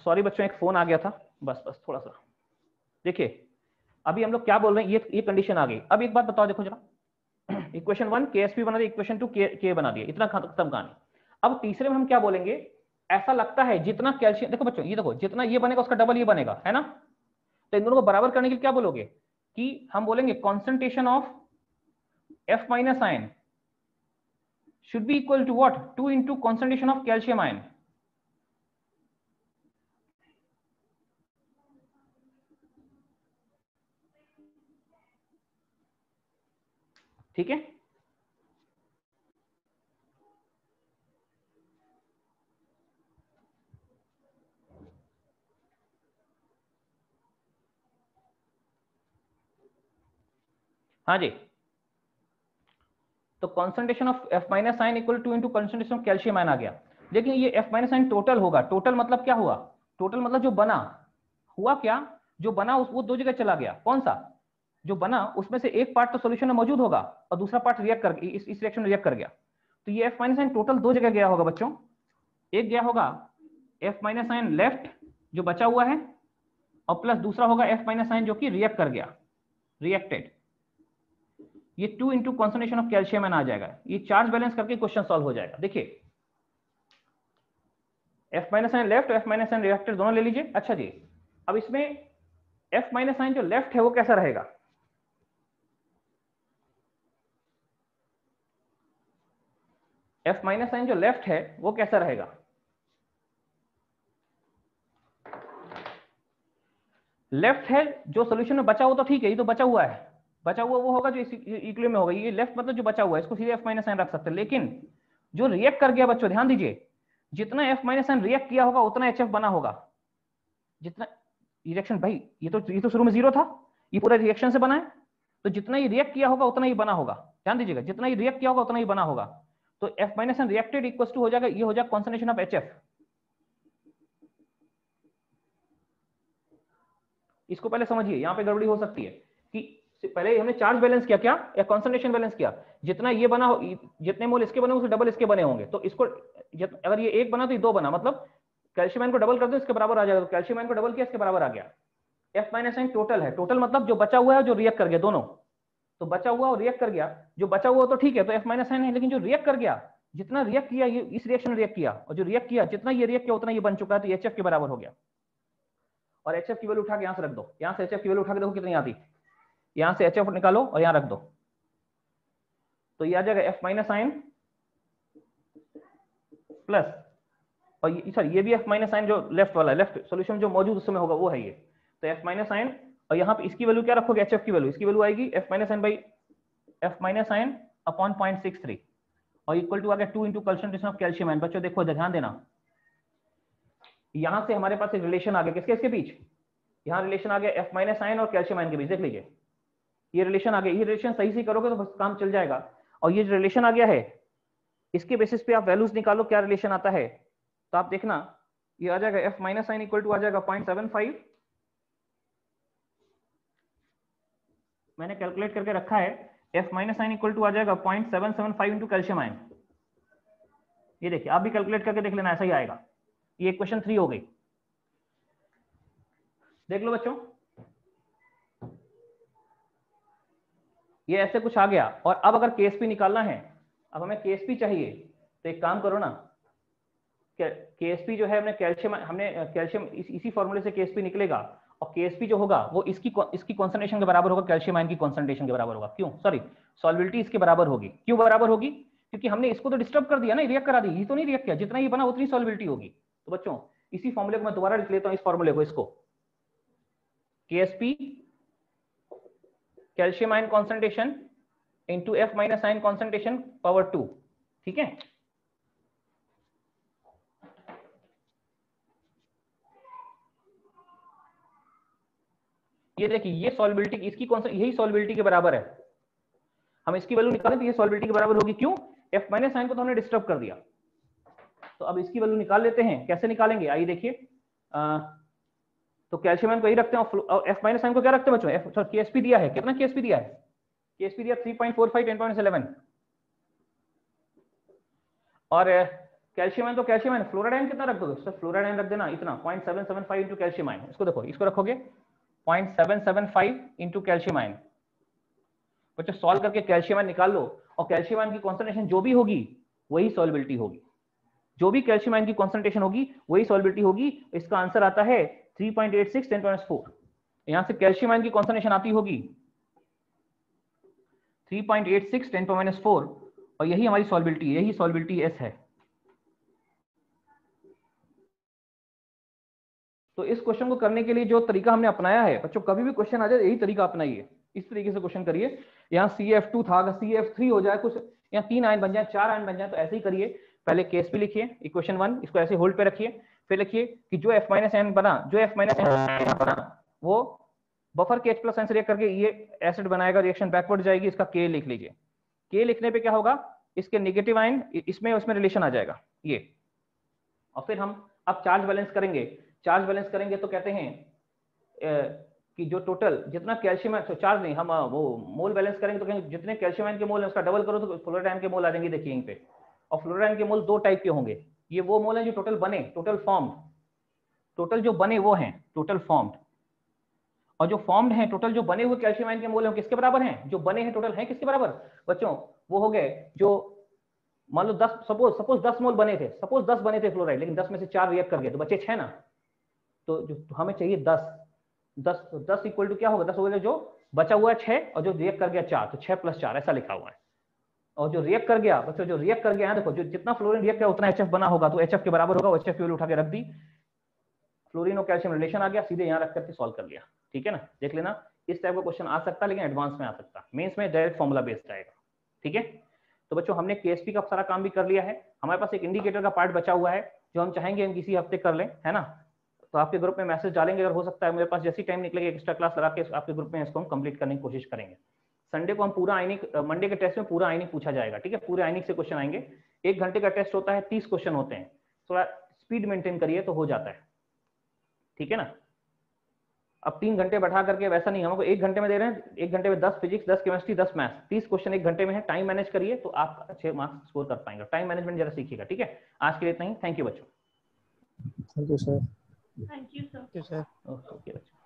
सॉरी बच्चों, एक फोन आ गया था, बस बस थोड़ा सा। देखिए अभी हम लोग क्या बोल रहे हैं, ये कंडीशन आ गई। अब एक बात बताओ, देखो जरा, इक्वेशन 1 KSP बना दिया, इक्वेशन 2 के बना दिया, इतना खत्म कहानी। अब तीसरे में हम क्या बोलेंगे, ऐसा लगता है जितना कैल्शियम, देखो बच्चों ये देखो, जितना ये बनेगा उसका डबल ये बनेगा, है ना। तो इन दोनों को बराबर करने के लिए क्या बोलोगे, कि हम बोलेंगे concentration of F minus ion should be equal to what, 2 into concentration of calcium ion। ठीक है, हाँ जी। तो concentration of F minus ion equal to into concentration of calcium ion आ गया। लेकिन ये F माइनस आयन टोटल होगा, टोटल मतलब क्या हुआ, टोटल मतलब जो बना, हुआ क्या, जो बना वो दो जगह चला गया। कौन सा, जो बना उसमें से एक पार्ट तो सोल्यूशन में मौजूद होगा और दूसरा पार्ट रिएक्ट कर इस रिएक्शन में रिएक्ट कर गया। तो ये F माइनस आयन टोटल दो जगह गया होगा बच्चों। एक गया होगा F माइनस आयन लेफ्ट जो बचा हुआ है, और प्लस दूसरा होगा F माइनस आयन जो कि रिएक्ट कर गया, रिएक्टेड। ये 2 into concentration of calcium ion आ जाएगा। ये चार्ज बैलेंस करके क्वेश्चन सॉल्व हो जाएगा। देखिए F minus ion left, F minus ion reacted दोनों ले लीजिए। अच्छा जी, अब इसमें F माइनस आयन जो लेफ्ट है वो कैसा रहेगा, F माइनस आयन जो लेफ्ट है वो कैसा रहेगा, लेफ्ट है जो सोल्यूशन में बचा हुआ, तो ठीक है, ये तो बचा हुआ है, बचा हुआ वो होगा जो इस इक्विलिब्रियम में होगा। ये लेफ्ट मतलब जो बचा हुआ है, इसको सीधे F माइनस आयन रख सकते हैं। लेकिन जो रिएक्ट कर गया बच्चों ध्यान दीजिए, जितना F माइनस एन रिएक्ट किया होगा उतना HF बना होगा। जितना रिएक्शन, भाई ये तो शुरू में 0 था, ये पूरा रिएक्शन से बना है, तो जितना ये रिएक्ट किया होगा उतना ही बना होगा। ध्यान दीजिएगा, जितना ये रिएक्ट किया होगा उतना ही बना होगा। तो F minus unreacted equal to हो जाएगा, ये हो जाएगा कॉन्सेंट्रेशन ऑफ HF। इसको पहले समझिए, यहाँ पे गड़बड़ी हो सकती है कि पहले हमने चार्ज बैलेंस किया क्या या कॉन्सेंट्रेशन बैलेंस किया। जितना ये बना, जितने मोल इसके बने उससे डबल इसके बने होंगे। तो इसको अगर ये 1 बना तो ये 2 बना, मतलब कैल्शियम आयन को डबल कर दो इसके बराबर आ जाएगा। तो कैल्शियम आयन को डबल किया इसके बराबर आ गया। F माइनस आयन टोटल है, टोटल मतलब जो बचा हुआ है जो रिएक्ट कर गया दोनों। तो बचा हुआ और रिएक्ट कर गया, जो बचा हुआ तो ठीक है तो F माइनस आयन है, लेकिन जो रिएक्ट कर गया, जितना रिएक्ट किया ये इस रिएक्शन में रिएक्ट किया, और जो रिएक्ट किया जितना ये रिएक्ट किया उतना ये बन चुका है, तो HF के बराबर हो गया। और HF की वैल्यू उठा के यहां से रख दो, यहां से HF की वैल्यू उठा के देखो कितनी आती, यहां से HF निकालो और यहां रख दो, तो ये आ जाएगा F माइनस आयन प्लस, और ये भी F माइनस आयन जो लेफ्ट वाला, लेफ्ट सॉल्यूशन जो मौजूद उस समय होगा वो है ये। तो F माइनस आयन, और यहाँ पे इसकी वैल्यू क्या रखोगे, HF की वैल्यू, इसकी वैल्यू आएगी F minus ion by F minus ion upon 0.63 और इक्वल टू आ गया 2 into concentration of calcium ion. बच्चों देखो ध्यान देना, यहां से हमारे पास एक रिलेशन आ गया, किसके इसके बीच, यहाँ रिलेशन आ गया F माइनस आयन और कैल्शियम आयन के बीच। देख लीजिए ये रिलेशन आ गया, ये रिलेशन सही से करोगे तो बस काम चल जाएगा। और ये जो रिलेशन आ गया है इसके बेसिस पे आप वैल्यूज निकालो क्या रिलेशन आता है। तो आप देखना ये आ जाएगा F minus ion equal to आ जाएगा 0.75, मैंने कैलकुलेट करके रखा है। F minus ion equal to आ जाएगा 0.775 इंटू कैल्शियम आयन। ये देखिए आप भी कैलकुलेट करके देख लेना, ऐसा ही आएगा। ये क्वेश्चन 3 हो गई, देख लो बच्चों ये ऐसे कुछ आ गया। और अब अगर KSP निकालना है, अब हमें KSP चाहिए, तो एक काम करो ना, KSP जो है हमने कैल्शियम इसी फॉर्मूले से KSP निकलेगा, और KSP जो होगा वो इसकी कॉन्सेंट्रेशन के बराबर होगा, कैल्शियम आयन की कॉन्सेंट्रेशन के बराबर होगा। क्यों, सॉरी सॉल्बिलिटी इसके बराबर होगी। क्यों बराबर होगी, क्योंकि हमने इसको तो डिस्टर्ब कर दिया ना, रिएक्ट करा दी, ये तो नहीं रिएक्ट किया, जितना ये बना उतनी सॉल्बिलिटी होगी। तो बच्चों इसी फॉर्मूले को मैं दोबारा लिख लेता हूं, इस फॉर्मूले को, इसको KSP calcium ion concentration into F minus ion concentration power 2, ठीक है। ये देखिए ये सॉल्बिलिटी इसकी यही सॉल्बिलिटी के बराबर है। हम इसकी वैल्यू निकालें तो ये सॉल्बिलिटी के बराबर होगी। क्यों, F माइनस आयन को तो हमने डिस्टर्ब कर दिया। तो अब इसकी वैल्यू निकाल लेते हैं, कैसे निकालेंगे आइए देखिए। तो कैल्शियम आयन को ही रखते हैं और F माइनस आयन को क्या रखते हैं बच्चों, KSP दिया है, कितना KSP दिया है, KSP दिया 3.45 10.11, और कैल्शियम आयन तो कैल्शियम आयन, फ्लोराइड आयन कितना रख दोगे, सर फ्लोराइड आयन रख देना इतना 0.775 इंटू कैल्शियम आयन। इसको देखो, इसको रखोगे 0.775 इंटू कैल्शियम आयन। बच्चों सॉल्व करके कैल्शियम आयन निकाल लो, और कैल्शियम आयन की कॉन्सेंट्रेशन जो भी होगी वही सॉल्बिलिटी होगी, जो भी कैल्शियम आयन की कॉन्सेंट्रेशन होगी वही सॉल्बिलिटी होगी। इसका आंसर आता है 3.86 10.4। यहां से कैल्शियम आयन की कॉन्सेंट्रेशन आती होगी 3.86 10.4, और यही हमारी सॉल्बिलिटी, यही सॉल्बिलिटी S है। तो इस क्वेश्चन को करने के लिए जो तरीका हमने अपनाया है बच्चों, कभी भी क्वेश्चन आ जाए यही तरीका अपनाइए, इस तरीके से क्वेश्चन करिए। यहाँ CF2 था, अगर CF3 हो जाए, कुछ यहाँ 3 आयन बन जाए, 4 आयन बन जाए, तो ऐसे ही करिए। पहले KSP लिखिए इक्वेशन 1, इसको ऐसे होल्ड पे रखिए, फिर लिखिए कि जो F माइनस आयन बना, जो F माइनस आयन बना वो बफर के H प्लस आयन से रिएक्ट करके ये एसिड बनाएगा, रिएक्शन बैकवर्ड जाएगी, इसका K लिख लीजिए। K लिखने पे क्या होगा, इसके नेगेटिव आयन इसमें उसमें रिलेशन आ जाएगा ये। और फिर हम अब चार्ज बैलेंस करेंगे, चार्ज बैलेंस करेंगे तो कहते हैं कि जो टोटल जितना कैल्शियम है, चार्ज नहीं, हम वो मोल बैलेंस करेंगे तो कहेंगे जितने कैल्शियम आयन के मोल है उसका डबल करो तो फ्लोराइड आयन के मोल आ जाएंगे। देखिए यहीं पे, और फ्लोराइड आयन के मोल 2 टाइप के होंगे। ये वो मोल है जो टोटल बने, टोटल फॉर्म्ड, टोटल जो बने वो हैं टोटल फॉर्म्ड, और जो फॉर्म्ड हैं टोटल जो बने हुए कैल्शियम आयन के मोल हैं किसके बराबर हैं, जो बने हैं टोटल हैं किसके बराबर बच्चों, वो हो गए जो मान लो 10, सपोज 10 मोल बने थे, सपोज 10 बने थे फ्लोराइड, लेकिन 10 में से 4 रिएक्ट कर गए तो बचे 6 ना। तो जो हमें चाहिए 10 इक्वल टू क्या होगा, 10 होगा जो बचा हुआ है 6 और जो रिएक्ट कर गया 4, तो 6 प्लस 4 ऐसा लिखा हुआ है। और जो रिएक्ट कर गया बच्चों, जो रिएक्ट कर गया देखो, जो जितना फ्लोरीन रिएक्ट किया उतना HF बना होगा, तो HF के बराबर होगा। HF की वैल्यू उठा के रख दी, फ्लोरीन और कैल्शियम रिलेशन आ गया, सीधे यहाँ रख करके सॉल्व कर लिया। ठीक है ना, देख लेना इस टाइप का क्वेश्चन आ सकता है, लेकिन एडवांस में आ सकता है, मेंस में डायरेक्ट फॉर्मूला बेस्ड आएगा। ठीक है, तो बच्चों हमने केएसपी का सारा काम भी कर लिया है, हमारे पास एक इंडिकेटर का पार्ट बचा हुआ है जो हम चाहेंगे हम किसी हफ्ते कर लें, है ना। तो आपके ग्रुप में मैसेज डालेंगे, अगर हो सकता है मेरे पास जैसी टाइम निकलेगी एक्स्ट्रा क्लास लगा के आपके ग्रुप में इसको हम कंप्लीट करने की कोशिश करेंगे। संडे को हम पूरा आइनिक, मंडे के टेस्ट में पूरा आइनिक पूछा जाएगा, ठीक है, पूरे आइनिक से क्वेश्चन आएंगे। 1 घंटे का टेस्ट होता है, 30 क्वेश्चन होते हैं, थोड़ा स्पीड मेंटेन करिए तो हो जाता है, ठीक है ना। अब 3 घंटे बैठा करके वैसा नहीं, हमको 1 घंटे में दे रहे हैं, 1 घंटे में 10 फिजिक्स, 10 केमिस्ट्री, 10 मैथ्स, 30 क्वेश्चन 1 घंटे में है। टाइम मैनेज करिए तो आप अच्छे मार्क्स स्कोर कर पाएंगे। टाइम मैनेजमेंट जरा सीखिएगा, ठीक है। आज के लिए इतना ही, थैंक यू बच्चों। Thank you sir. Thank you, sir. Okay बच्चों।